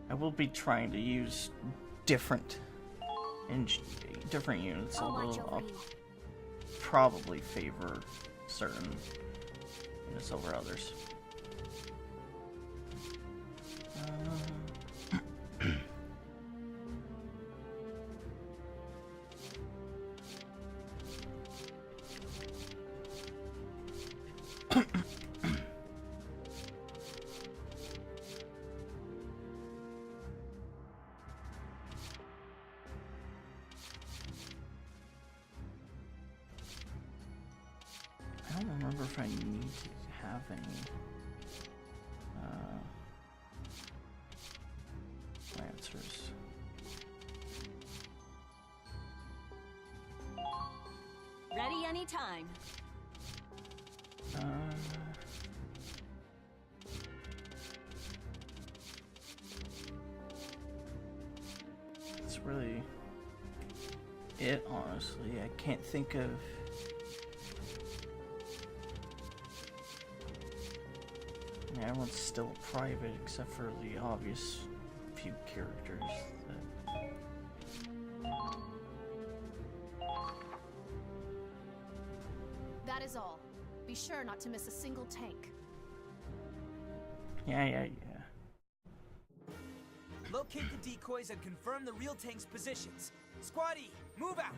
I will be trying to use different units, I'll watch although over I'll you. probably favor certain units over others. I don't remember if I need to have any lancers. Ready anytime. That's really it, honestly. I can't think of. Yeah, everyone's still private except for the obvious few characters. That is all. Be sure not to miss a single tank. Yeah. Locate the decoys and confirm the real tank's positions. Squaddy, move out!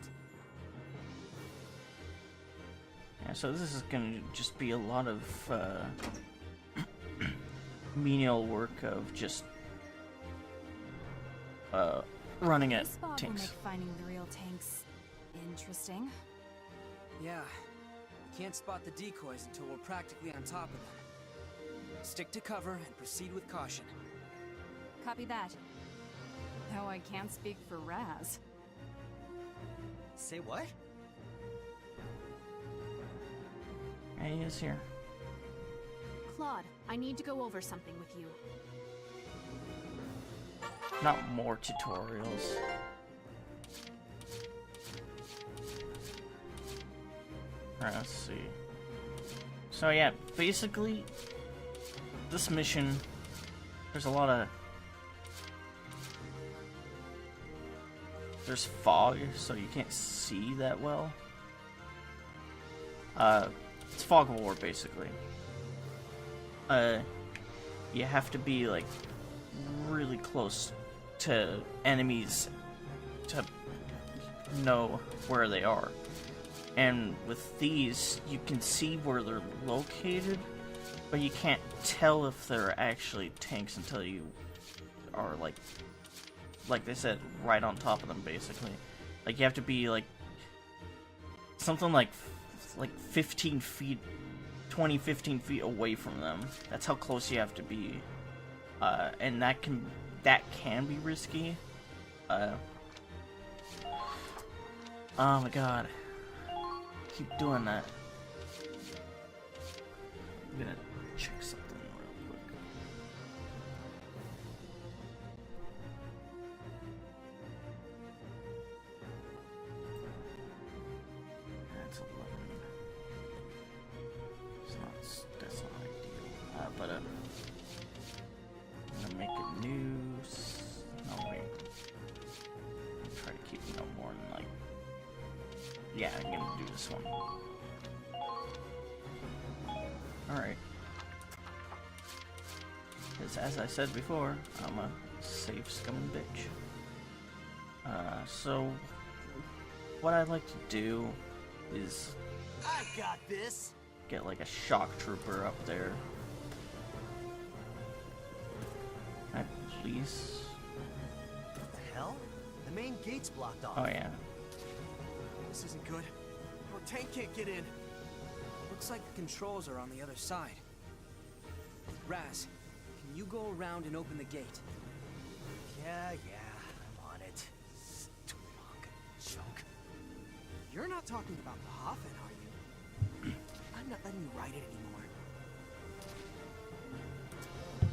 Yeah, so this is gonna just be a lot of menial work of just running at This spot will tanks. make finding the real tanks interesting. Yeah. Can't spot the decoys until we're practically on top of them. Stick to cover and proceed with caution. Copy that. Though I can't speak for Raz. Say what? Yeah, he is here. Claude, I need to go over something with you. Not more tutorials. Alright, let's see. So yeah, basically, this mission, there's a lot of... There's fog, so you can't see that well. It's fog of war, basically. You have to be, like, really close to enemies to know where they are. And with these, you can see where they're located, but you can't tell if they're actually tanks until you are, like they said, right on top of them, basically. Like, you have to be, like, something like 15 feet, 20, 15 feet away from them. That's how close you have to be. And that can be risky. Oh my god. Keep doing that. I'm gonna check something real quick. That's 11. That's not ideal. But I'm gonna make a new. No wait. I'll try to keep no more than like. Yeah, I'm gonna do this one. Alright. Because as I said before, I'm a safe scumming bitch. So what I'd like to do is I got this. get like a shock trooper up there. At least. What the hell? The main gate's blocked off. Oh yeah. This isn't good. Our tank can't get in. Looks like the controls are on the other side. Raz, can you go around and open the gate? Yeah, I'm on it. Stupid honking chunk. You're not talking about the Hoffin, are you? I'm not letting you ride it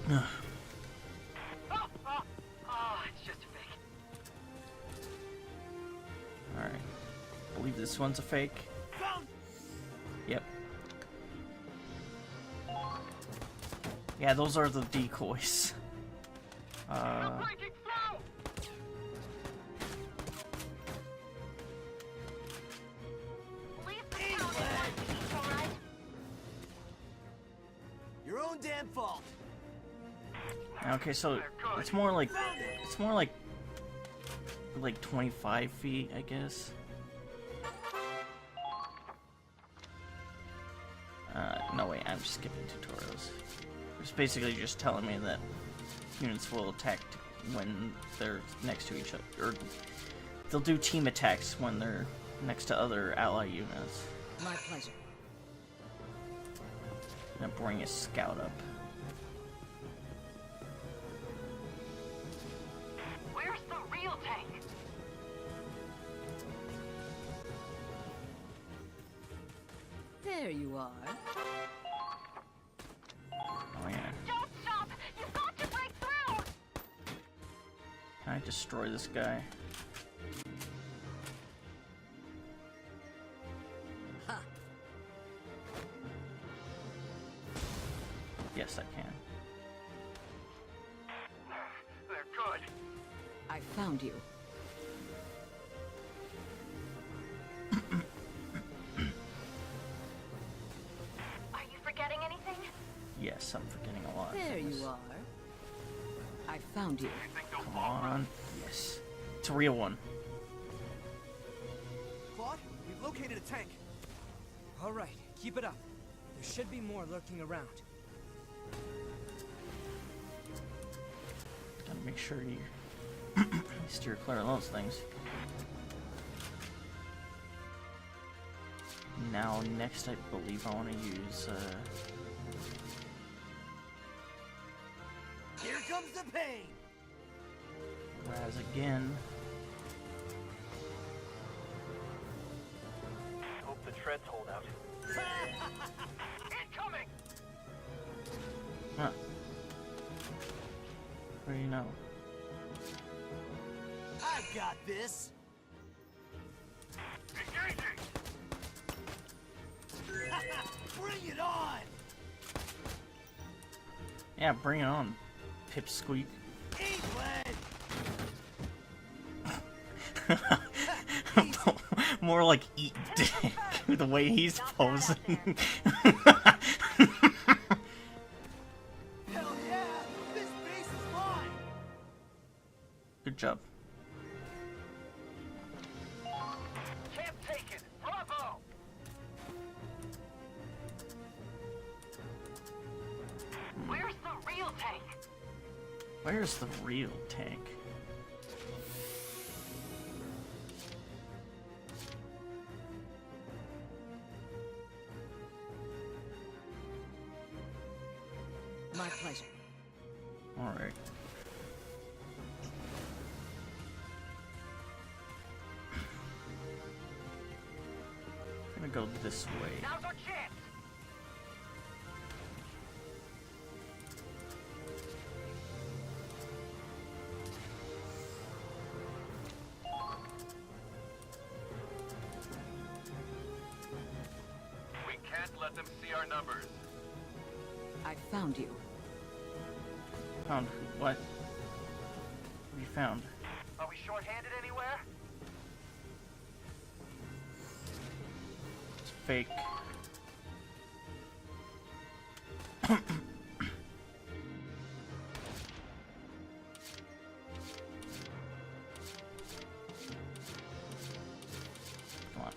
anymore. Oh, it's just a fake. believe this one's a fake. Yep. Yeah, those are the decoys. Your own damn fault. Okay, so it's more like 25 feet, I guess. No wait, I'm skipping tutorials. It's basically just telling me that units will attack when they're next to each other, or they'll do team attacks when they're next to other ally units. My pleasure. Gonna bring a scout up. Where's the real tank? There you are. Oh yeah. Don't stop! You've got to break through! Can I destroy this guy? Yes, I can. They're good. I found you. Are you forgetting anything? Yes, I'm forgetting a lot. There you are. I found you. Come on. Yes. It's a real one. Claude, we've located a tank. All right, keep it up. There should be more lurking around. Gotta make sure you steer clear of those things. Now, next, I believe I want to use, Here comes the pain. Raz again. Hope the treads hold out. Incoming! Huh. What do you know? I got this. Engaging! Bring it on. Yeah, bring it on, Pipsqueak. Eat lead. More like eat dick, the way he's posing. Hell yeah! This base is mine. Good job. Camp taken! Bravo! Where's the real tank? Where's the real tank? My pleasure. Alright. I'm gonna go this way. Now's our chance! We can't let them see our numbers. I found you. Found who? What? What have you found? Are we short-handed anywhere? It's fake. Come on.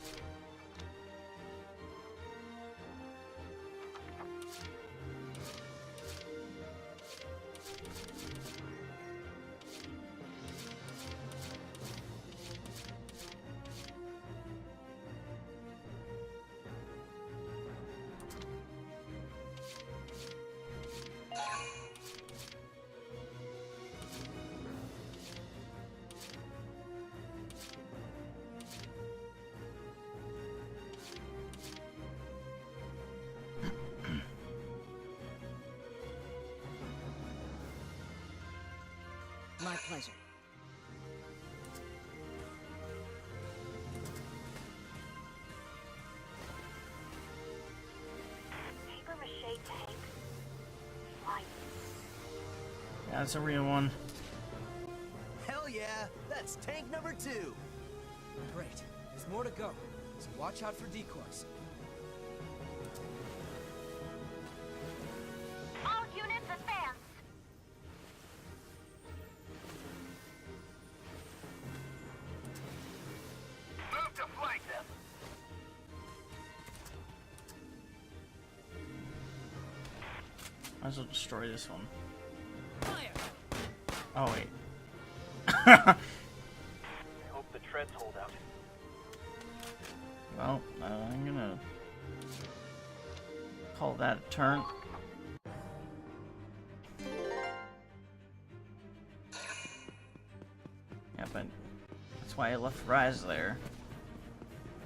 My pleasure. That's a real one. Hell yeah! That's tank number 2! Great. There's more to go, so watch out for decoys. All units advance! Move to flank them. Might as well destroy this one. Fire! Oh wait. I hope the treads hold out. Well, I'm gonna call that a turn. Yeah, but that's why I left Raz there.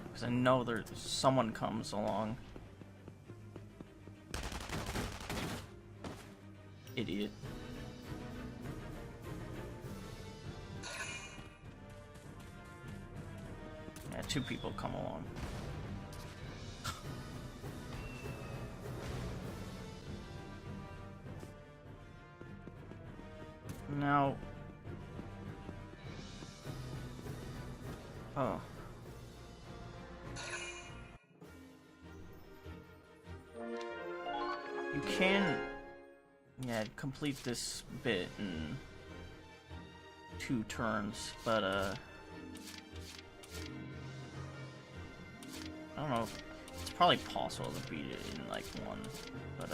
Because I know there's someone comes along. Idiot. Yeah, 2 people come along. Now... Oh. You can... Yeah, complete this bit in 2 turns, but, I don't know. It's probably possible to beat it in, like, 1, but,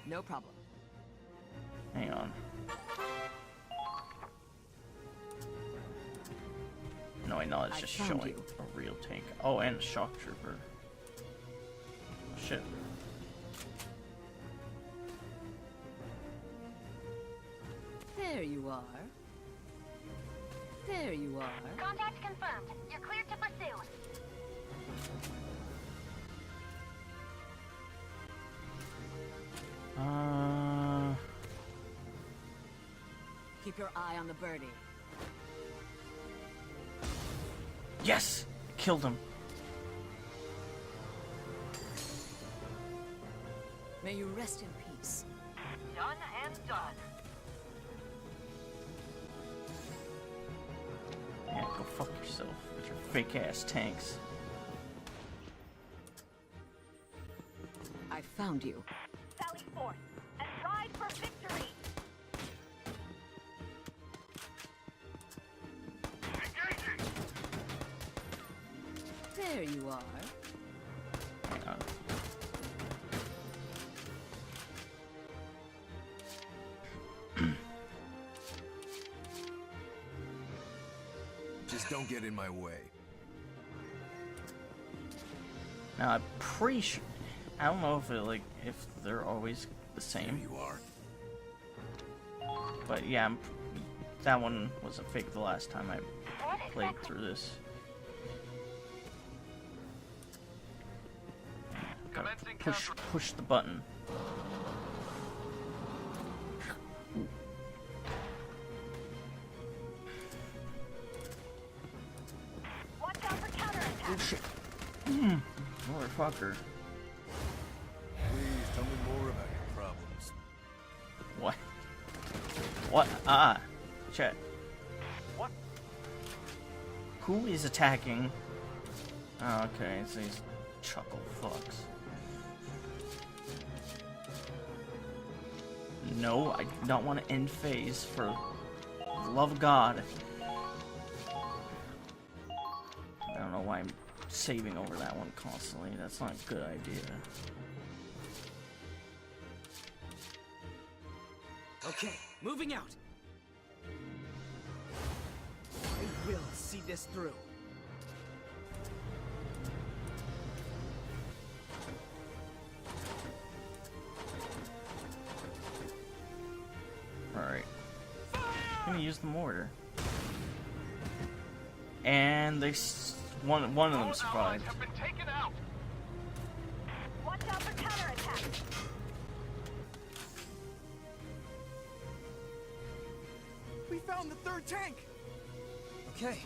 No problem. hang on. No, wait, no, it's I just found showing you. a real tank. Oh, and a shock trooper. Oh, shit. There you are. There you are. Contact confirmed. You're cleared to pursue. Keep your eye on the birdie. Yes! Killed him. May you rest in peace. Done and done. Yeah, go fuck yourself with your fake ass tanks. I found you. Sally forth and ride for victory! Engaging! There you are. Hang on. Just don't get in my way. Now, I'm pretty sure... I don't know if it, like, if they're always the There same. you are. But yeah, that one was a fake the last time I played through this. Gotta push the button. Watch out for counterattack! Oh shit. Motherfucker. Please tell me more about your problems. What? What? Ah. Chat. What? Who is attacking? Oh, okay, it's these chuckle fucks. No, I do not want to end phase for the love of God. I don't know why I'm saving over that one constantly. That's not a good idea. Okay, moving out. I will see this through. Alright. I'm gonna use the mortar. And they one of them All allies survived. have been taken out. Watch out for counterattack! We found the third tank! Okay,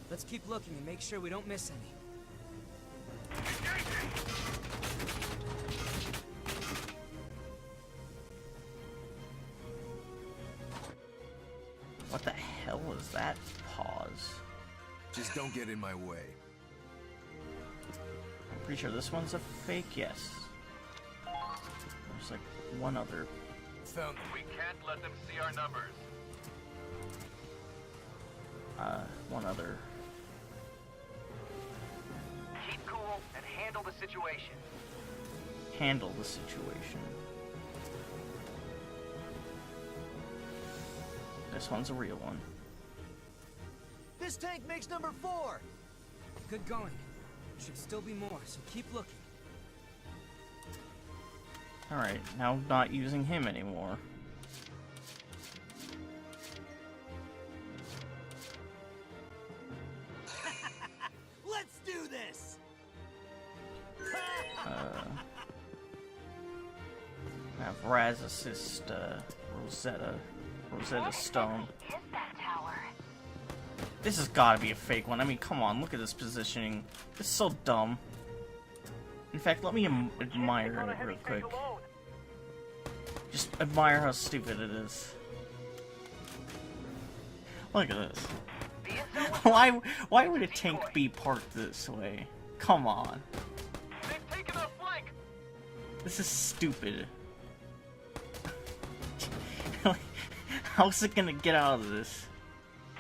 let's keep looking and make sure we don't miss any. What the hell is that pause? Just don't get in my way. I'm pretty sure this one's a fake, yes. There's like one other. Found them. We can't let them see our numbers. One other. Keep cool and handle the situation. Handle the situation. This one's a real one. This tank makes number 4! Good going. Should still be more, so keep looking. Alright, now not using him anymore. Let's do this! Have Raz assist Rosetta Stone. This has gotta be a fake one. I mean, come on, look at this positioning. This is so dumb. In fact, let me admire it real quick. Just admire how stupid it is. Look at this. Why would a tank be parked this way? Come on. They've taken our flank. This is stupid. How's it gonna get out of this?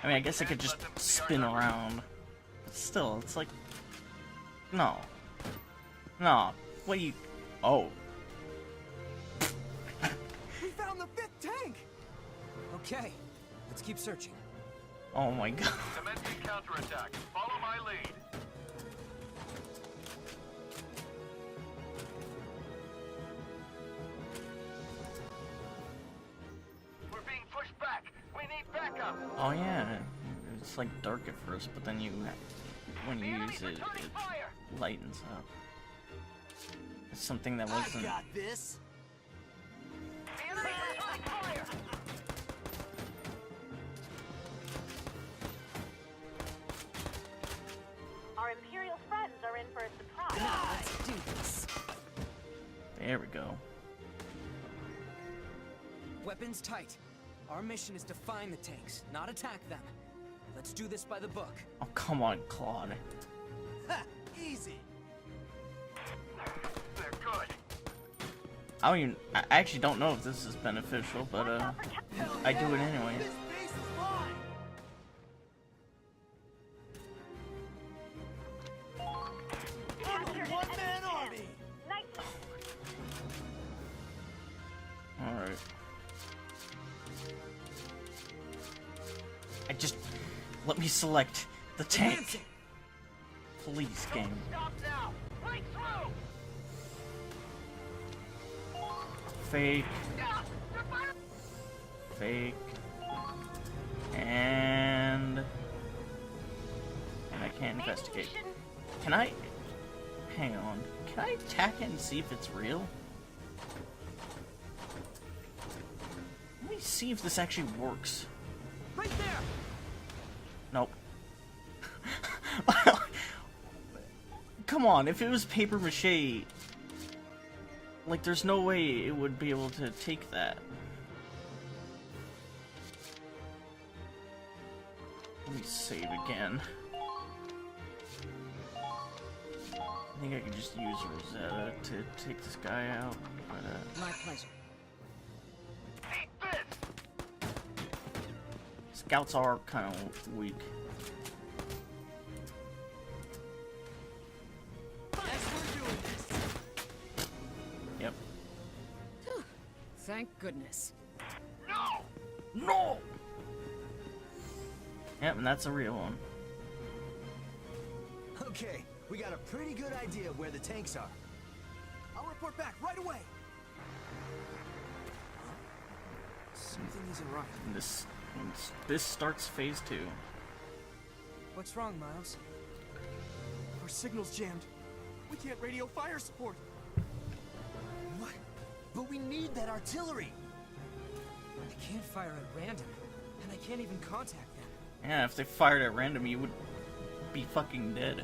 I mean, I guess I could just spin around. But still, it's like... No. No. What do you... Oh. We found the 5th tank! Okay, let's keep searching. Oh my god. Commencing counterattack. Follow my lead. We're being pushed back. We need backup. Oh yeah. It's like dark at first, but then when you use it, it lightens up. It's something that wasn't... I got this! The enemy's returning fire. Our Imperial friends are in for a surprise. Now let's do this. There we go. Weapons tight. Our mission is to find the tanks, not attack them. Let's do this by the book. Oh, come on, Claude. Ha! Easy! They're good. I actually don't know if this is beneficial, but I do it anyway. This base is mine! I'm a one-man army! Nice. Alright. Let me select the tank. Please, game. Stop now. Right through. Fake. Fake. And I can't investigate. Can I... Hang on. Can I attack it and see if it's real? Let me see if this actually works. Right there! Nope. Come on, if it was paper mache, like there's no way it would be able to take that. Let me save again. I think I can just use Rosetta to take this guy out, but My pleasure. scouts are kind of weak. Yep. Thank goodness. No! Yep, and that's a real one. Okay, we got a pretty good idea of where the tanks are. I'll report back right away. Something isn't right. And this starts phase 2. What's wrong, Miles? Our signal's jammed. We can't radio fire support. What? But we need that artillery! I can't fire at random, and I can't even contact them. Yeah, if they fired at random, you would be fucking dead.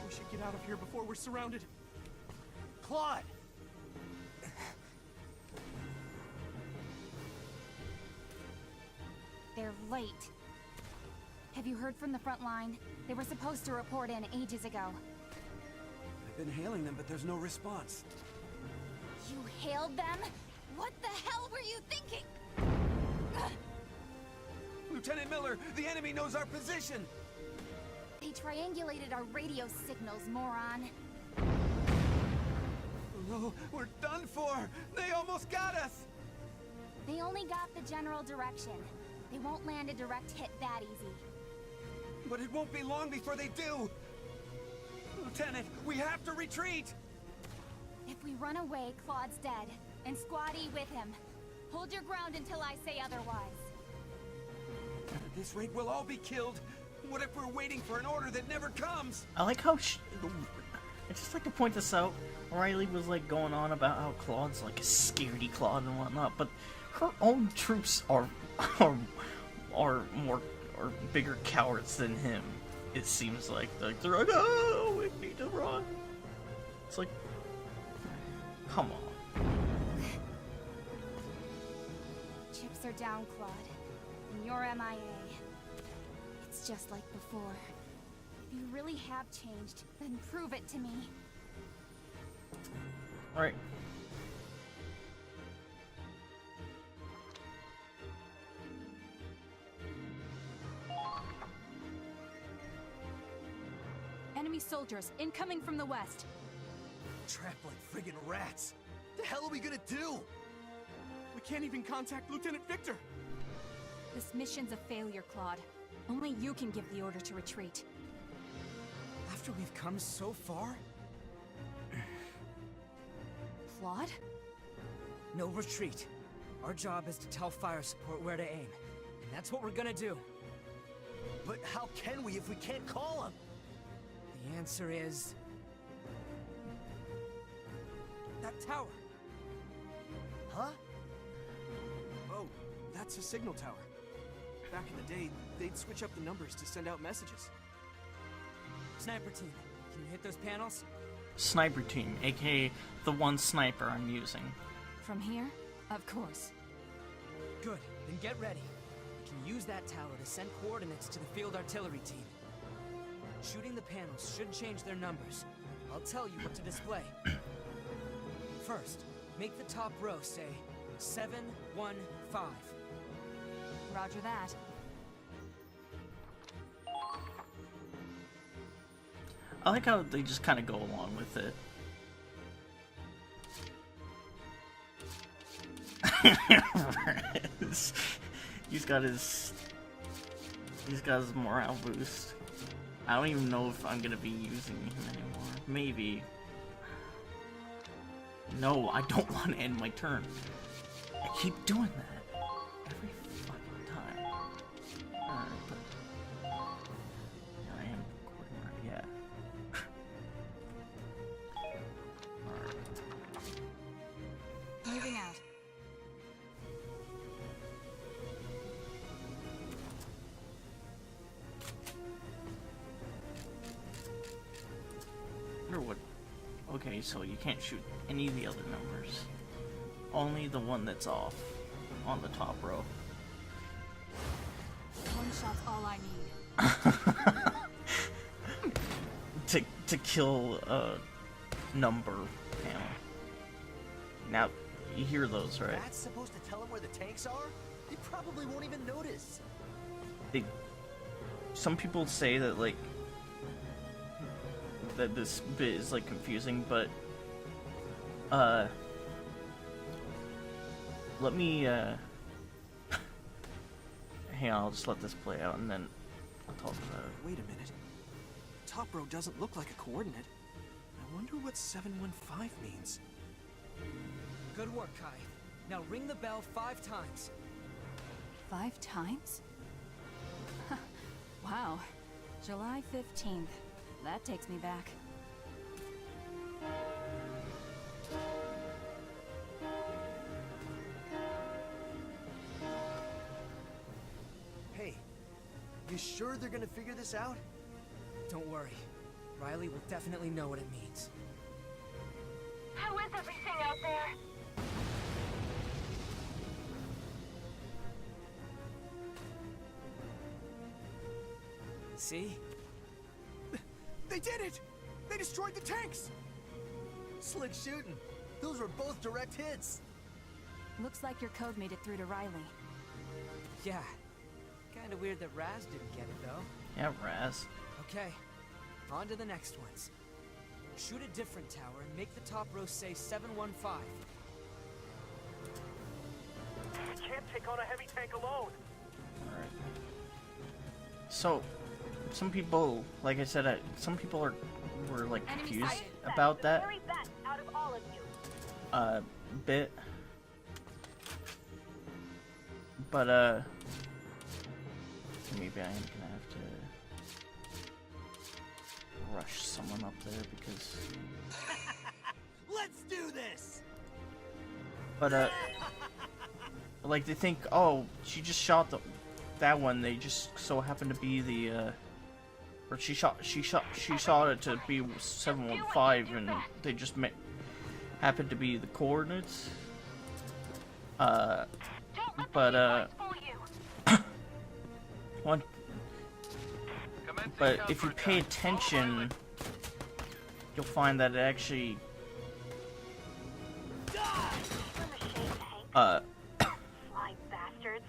We should get out of here before we're surrounded. Claude! They're late. Have you heard from the front line? They were supposed to report in ages ago. I've been hailing them, but there's no response. You hailed them? What the hell were you thinking? Lieutenant Miller, the enemy knows our position! They triangulated our radio signals, moron. No, we're done for! They almost got us! They only got the general direction. They won't land a direct hit that easy. But it won't be long before they do! Lieutenant, we have to retreat! If we run away, Claude's dead. And Squad E with him. Hold your ground until I say otherwise. At this rate, we'll all be killed! What if we're waiting for an order that never comes? I like how I just like to point this out. Riley was like going on about how Claude's like a scaredy Claude and whatnot, but her own troops are bigger cowards than him. It seems like they're like, oh, we need to run. It's like, come on. Chips are down, Claude. And you're MIA. It's just like before. If you really have changed, then prove it to me. Alright. Enemy soldiers incoming from the west. Trapped like friggin' rats. The hell are we gonna do? We can't even contact Lieutenant Victor. This mission's a failure, Claude. Only you can give the order to retreat. After we've come so far? Claude? No retreat. Our job is to tell fire support where to aim. And that's what we're gonna do. But how can we if we can't call him? The answer is... that tower. Huh? Oh, that's a signal tower. Back in the day, they'd switch up the numbers to send out messages. Sniper team, can you hit those panels? Sniper team, aka the one sniper I'm using. From here? Of course. Good, then get ready. You can use that tower to send coordinates to the field artillery team. Shooting the panels should change their numbers. I'll tell you what to display. First, make the top row say 715. Roger that. I like how they just kind of go along with it. He's got his morale boost. I don't even know if I'm gonna be using him anymore. Maybe. No, I don't want to end my turn. I keep doing that every fucking time. Alright, but I am recording right, yeah. Alright. Moving out. Wonder what. Okay, so you can't shoot any of the other numbers. Only the one that's off on the top row. One shot's all I need. to kill a number panel. Now, you hear those, right? That's supposed to tell him where the tanks are? He probably won't even notice. Some people say that, like, that this bit is, like, confusing, but, let me, hang on, I'll just let this play out, and then I'll talk about it. Wait a minute. Top row doesn't look like a coordinate. I wonder what 715 means. Good work, Kai. Now ring the bell 5 times. 5 times? Wow. July 15th. That takes me back. You sure they're gonna figure this out? Don't worry. Riley will definitely know what it means. How is everything out there? See? They did it! They destroyed the tanks! Slick shooting. Those were both direct hits. Looks like your code made it through to Riley. Yeah. Kinda weird that Raz didn't get it, though. Yeah, Raz. Okay. On to the next ones. Shoot a different tower and make the top row say 715. We can't take on a heavy tank alone. Alright. So, some people, like I said, some people were like confused about that. Very best out of all of you. Bit. But, maybe I am gonna have to rush someone up there because... Let's do this! But, like, they think, oh, she just shot that one, they just so happened to be the, or she shot it to be 715, and they just happened to be the coordinates. But if you pay attention, you'll find that it actually, Fly bastards.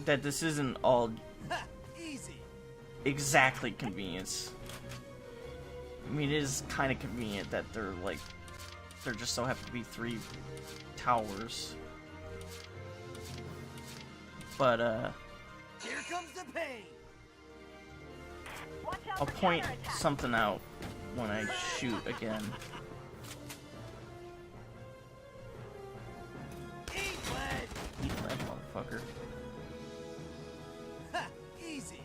that this isn't all Easy. exactly convenience. I mean, it is kind of convenient that there just so happen to be 3 towers. But, Here comes the pain. Watch out I'll for point counterattacks. something out when I shoot again. Eat lead. Eat that motherfucker. Ha, easy.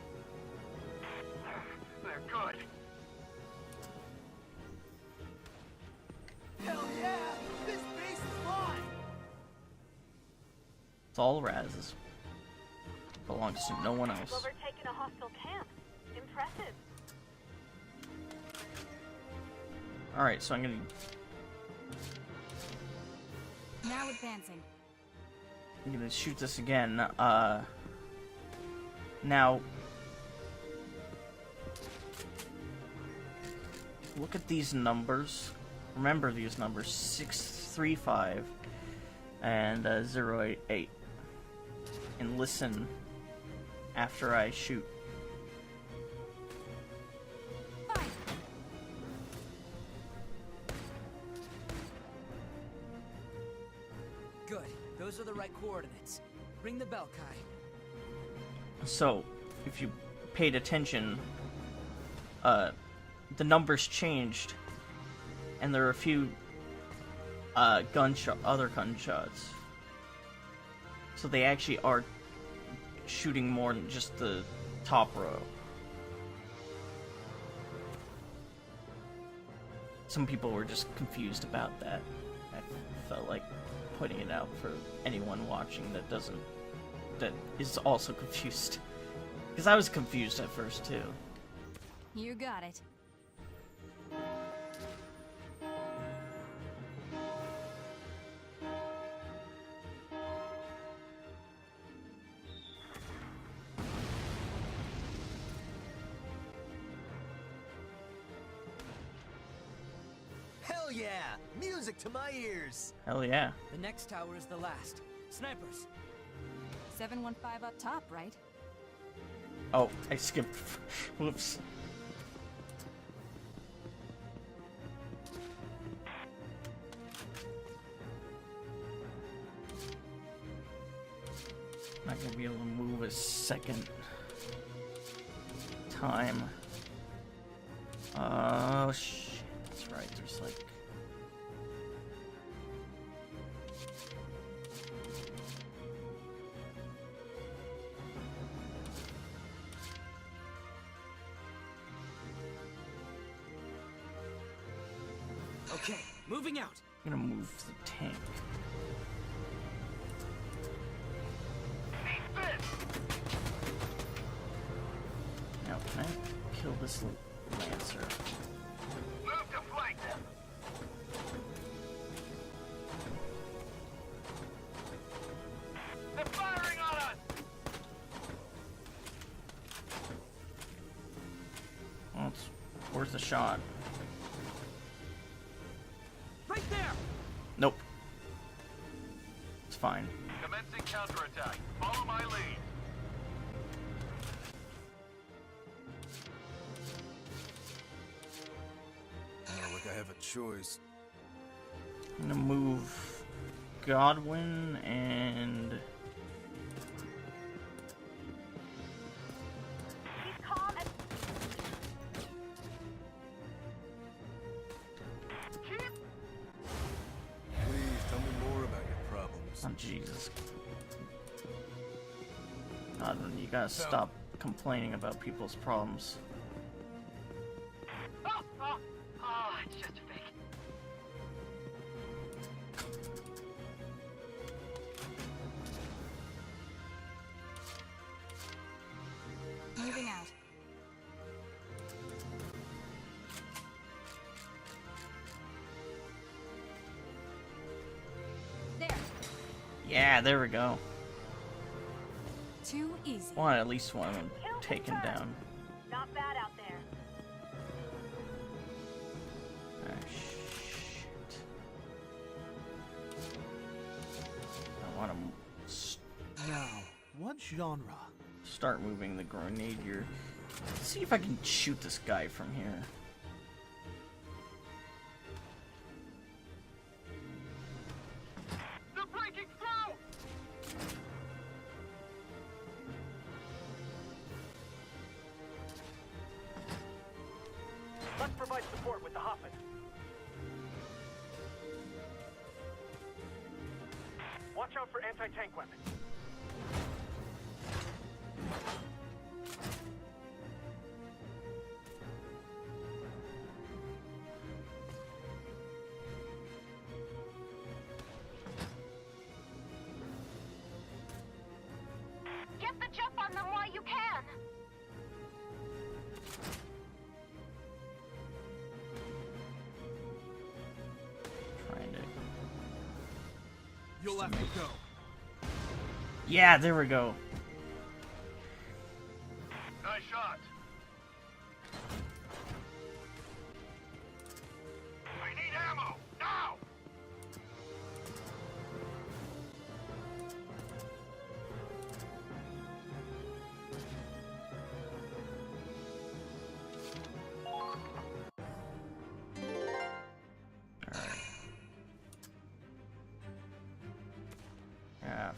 They're good. Hell yeah! This base is mine. It's all Raz's. Belongs to no one else. You've overtaken a hostile camp. Impressive. Alright, so I'm gonna Now advancing. shoot this again. Now, look at these numbers. Remember these numbers: 635 and 088, and listen after I shoot. Fire! Good. Those are the right coordinates. Ring the bell, Kai. So, if you paid attention, the numbers changed, and there are a few other gunshots. So they actually are shooting more than just the top row. Some people were just confused about that. I felt like putting it out for anyone watching that is also confused. Because I was confused at first too. You got it. Hell yeah! Music to my ears. Hell yeah. The next tower is the last. Snipers. 715 up top, right? Oh, I skipped. Whoops. Not gonna be able to move a second time. Oh shit, that's right, there's like... Okay, moving out. I'm gonna move the tank. kill this Lancer. Move to flank. They're firing on us. Well, it's worth a shot. Right there! Nope. It's fine. Commencing counterattack. Follow my lead. Oh, like I have a choice. I'm gonna move Godwin and He's calm and Please tell me more about your problems. oh Jesus. God, you gotta stop complaining about people's problems. Oh, it's just a fake. Moving out. There. Yeah, there we go. Too easy. Want at least one of them taken down. not bad out there. Ah, shit. I want to Now, what genre? start moving the grenadier. Let's see if I can shoot this guy from here. They're breaking through. Let's provide support with the Hoffman. Watch out for anti-tank weapons. Get the jump on them while you can. Trying to. You'll have to go. Yeah, there we go. Nice shot. I need ammo now. Alright. Yeah.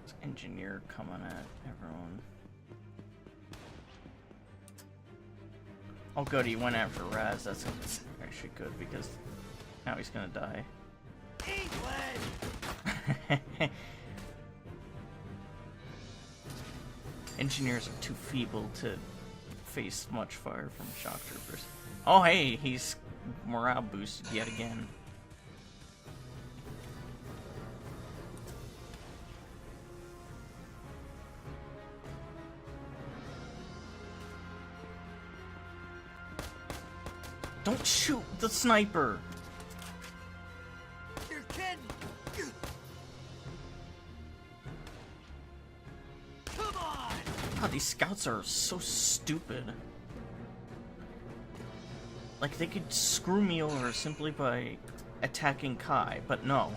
This engineer coming at everyone. Oh good, he went after Raz. That's actually good because now he's gonna die. Engineers are too feeble to face much fire from shock troopers. Oh hey, he's morale boosted yet again. Don't shoot the sniper! You're kidding! Come on! God, these scouts are so stupid. Like, they could screw me over simply by attacking Kai, but no.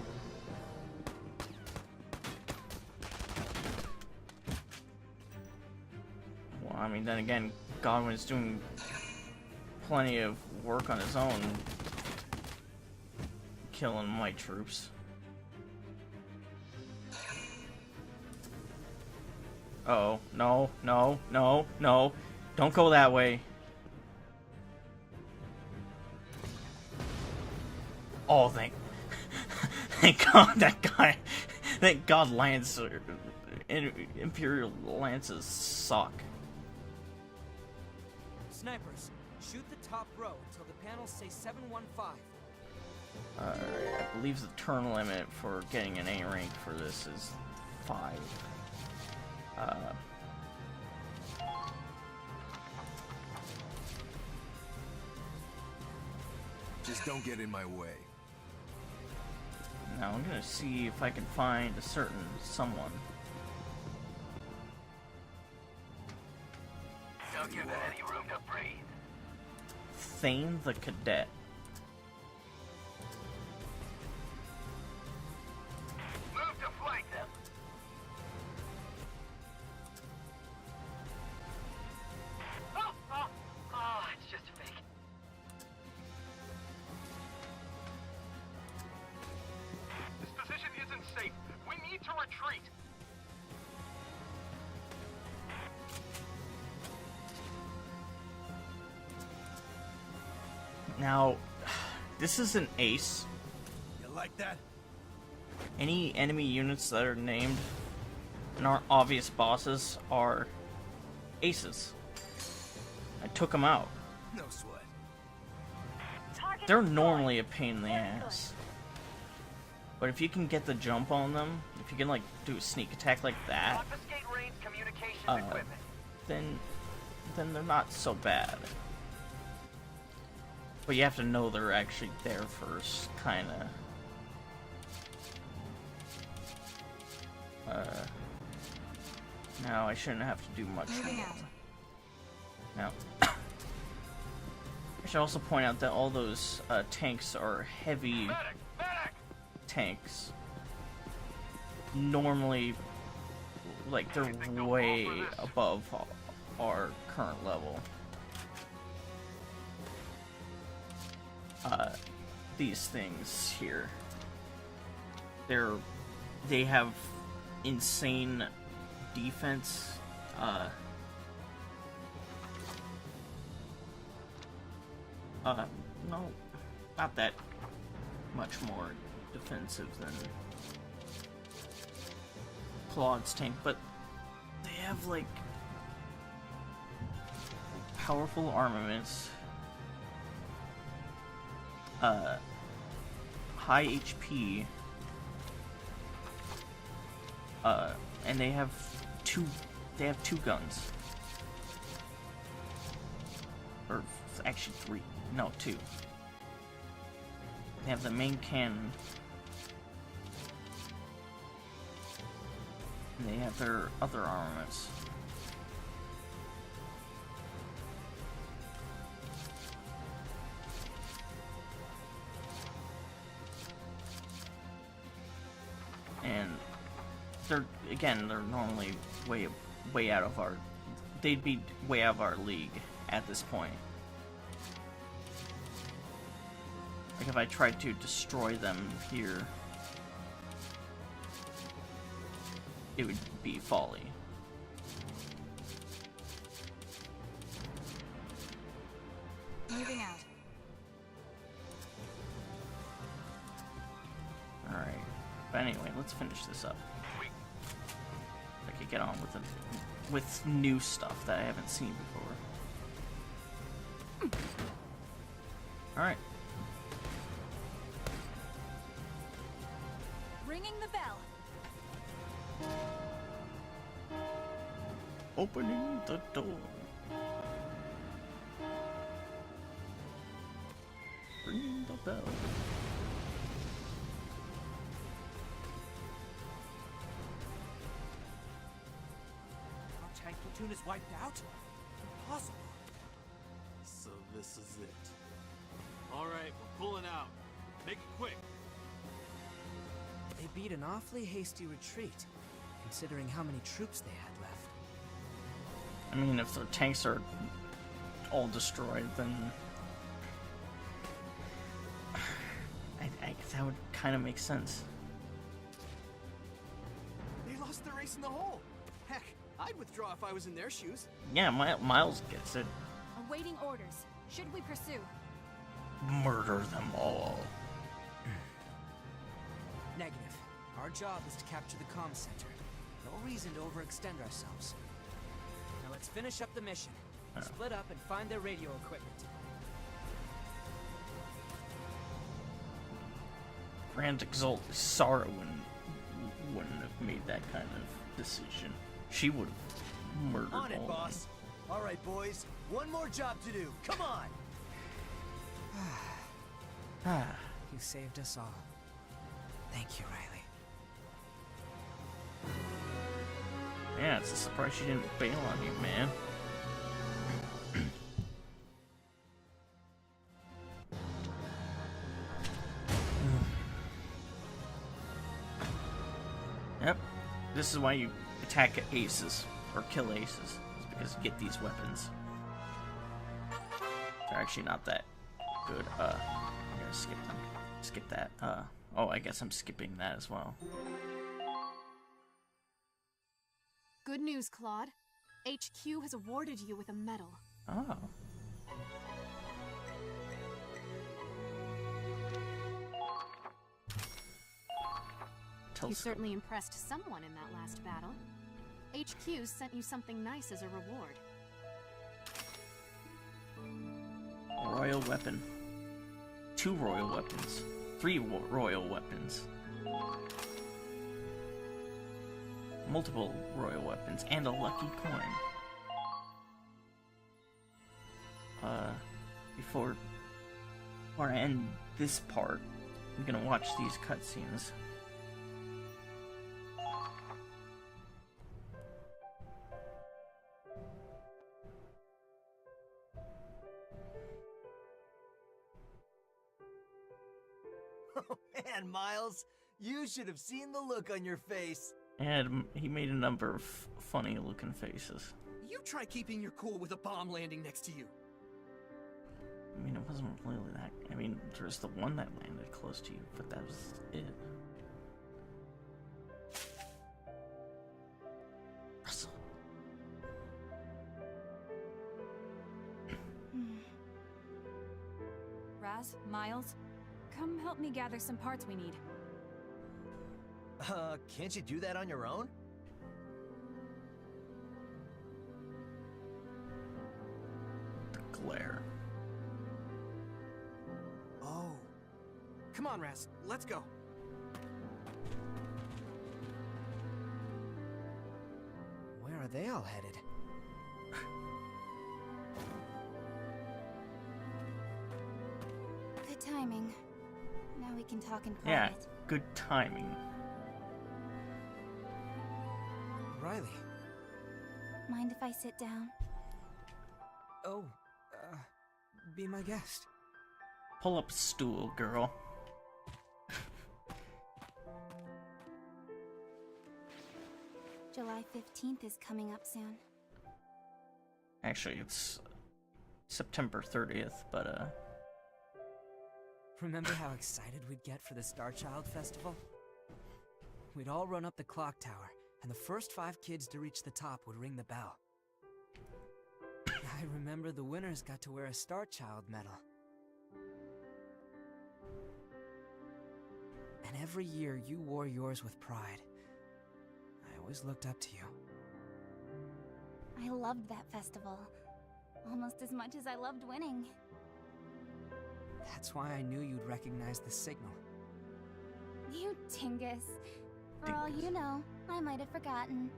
Well, I mean, then again, Godwin's doing plenty of work on his own, killing my troops. Uh-oh, no, no, no, no. Don't go that way. Oh, thank God that guy, thank God Lancer, Imperial Lances suck. Snipers, shoot the top row until the panels say 715. I believe the turn limit for getting an A rank for this is 5. Just don't get in my way. Now I'm gonna see if I can find a certain someone. Don't give it any room to breathe. Thane the Cadet. Move to flank them. Oh, it's just a fake. This position isn't safe. We need to retreat. Now, this is an ace. You like that? Any enemy units that are named and aren't obvious bosses are aces. I took them out. No sweat. They're normally a pain in the ass. But if you can get the jump on them, if you can like do a sneak attack like that, Confiscate Rain's communications equipment. then they're not so bad. But you have to know they're actually there first, kinda. Now I shouldn't have to do much more. Now, I should also point out that all those tanks are heavy tanks. Normally, like, they're way above our current level. These things here, they have insane defense. No, not that much more defensive than Claude's tank, but they have like powerful armaments, high HP, and they have two guns, or actually three. No, two. They have the main cannon. And they have their other armaments. And they're normally way out of our. They'd be way out of our league at this point. Like if I tried to destroy them here, it would be folly. Moving out. Alright. But anyway, let's finish this up. I could get on with new stuff that I haven't seen before. Alright. Ringing the bell. Opening the door. Ringing the bell. Our tank platoon is wiped out? Impossible. So this is it. Alright, we're pulling out. Make it quick. They beat an awfully hasty retreat, considering how many troops they had left. I mean, if their tanks are all destroyed, then that would kind of make sense. They lost their ace in the hole. Heck, I'd withdraw if I was in their shoes. Yeah, Miles gets it. Awaiting orders. Should we pursue? Murder them all. Negative. Our job is to capture the comm center. No reason to overextend ourselves. Now let's finish up the mission. Split up and find their radio equipment. Grand Exalt Sara wouldn't have made that kind of decision. She would have murder On it, ball. boss. All right, boys. One more job to do. Come on. You saved us all. Thank you, Riley. Yeah, it's a surprise she didn't bail on you, man. Yep. This is why you attack aces, or kill aces, is because you get these weapons. They're actually not that good. I'm gonna skip them. Skip that. Oh, I guess I'm skipping that as well. Good news, Claude. HQ has awarded you with a medal. Oh. You certainly impressed someone in that last battle. HQ sent you something nice as a reward. Royal weapon. 2 royal weapons. 3 royal weapons. Multiple royal weapons. And a lucky coin. Before I end this part, I'm gonna watch these cutscenes. Oh man, Miles, you should have seen the look on your face. And he made a number of funny looking faces. You try keeping your cool with a bomb landing next to you. I mean, it wasn't really that. I mean, there's the one that landed close to you, but that was it. Russell. Raz, Miles, come help me gather some parts we need. Can't you do that on your own? The glare. Oh. Come on, Raz. Let's go. Where are they all headed? Good timing. Now we can talk in private. Yeah, good timing. Riley. Mind if I sit down? Oh, be my guest. Pull up a stool, girl. July 15th is coming up soon. Actually, it's September 30th, but Remember how excited we'd get for the Starchild Festival? We'd all run up the clock tower, and the first 5 kids to reach the top would ring the bell. I remember the winners got to wear a Starchild medal. And every year you wore yours with pride. I always looked up to you. I loved that festival. Almost as much as I loved winning. That's why I knew you'd recognize the signal. You dingus. For all you know, I might have forgotten.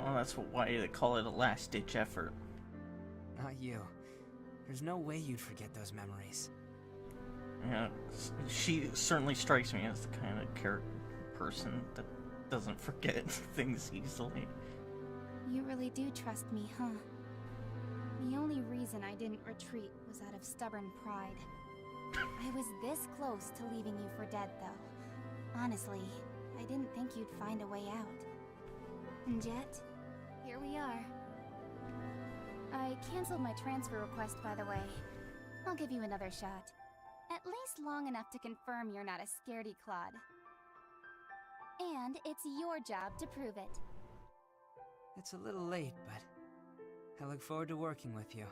well, that's why they call it a last-ditch effort. Not you. There's no way you'd forget those memories. Yeah, she certainly strikes me as the kind of person that doesn't forget things easily. You really do trust me, huh? The only reason I didn't retreat was out of stubborn pride. I was this close to leaving you for dead, though. Honestly, I didn't think you'd find a way out. And yet, here we are. I canceled my transfer request, by the way. I'll give you another shot. At least long enough to confirm you're not a scaredy Claude. And it's your job to prove it. It's a little late, but I look forward to working with you.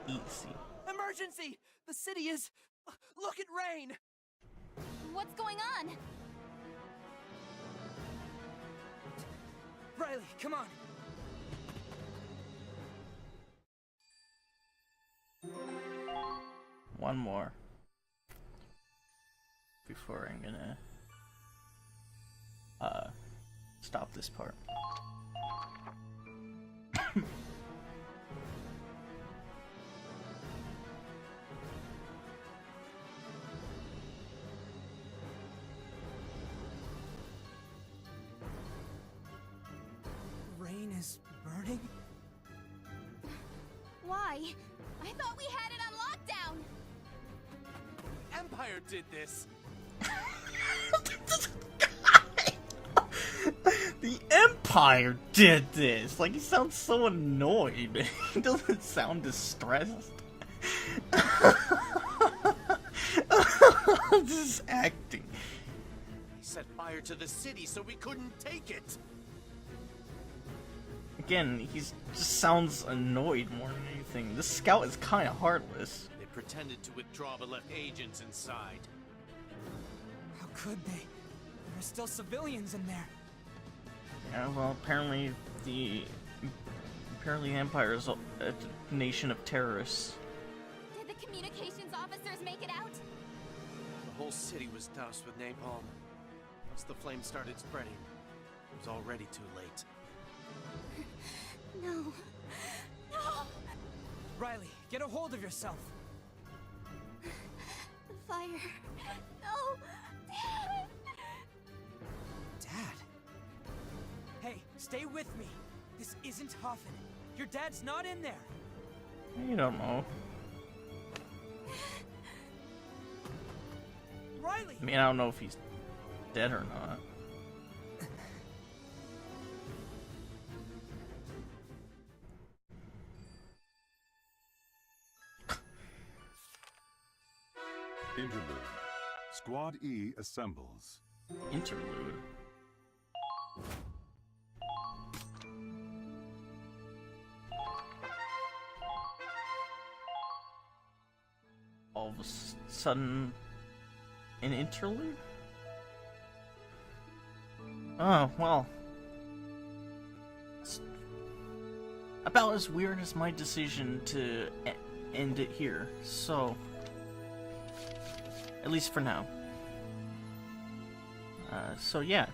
Easy. Emergency! The city is... Look at rain! What's going on? Riley, come on. One more before I'm gonna stop this part. Rain is burning? Why? I thought we had it on lockdown! Empire did this. The Empire did this! Like, he sounds so annoyed. He doesn't sound distressed. This is acting. He set fire to the city so we couldn't take it. Again, he just sounds annoyed more than anything. This scout is kind of heartless. They pretended to withdraw but left agents inside. How could they? There are still civilians in there. Yeah, well, apparently the Empire is a nation of terrorists. Did the communications officers make it out? The whole city was doused with napalm. Once the flames started spreading, it was already too late. No. No! Riley, get a hold of yourself. The fire. No! Dad? Hey, stay with me. This isn't Hoffen. Your dad's not in there. You don't know. Riley! I mean, I don't know if he's dead or not. Interlude. Squad E assembles. Interlude. All of a sudden, an interlude? Oh, well. It's about as weird as my decision to end it here, so... At least for now. So yeah.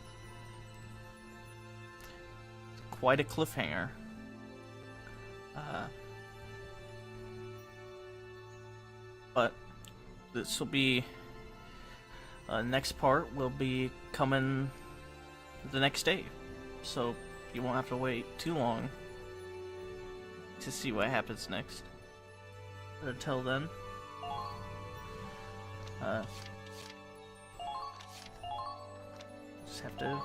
Quite a cliffhanger. But this will be... next part will be coming the next day. So you won't have to wait too long to see what happens next. But until then... just have to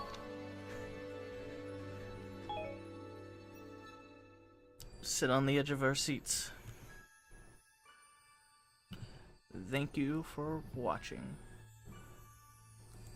sit on the edge of our seats. Thank you for watching.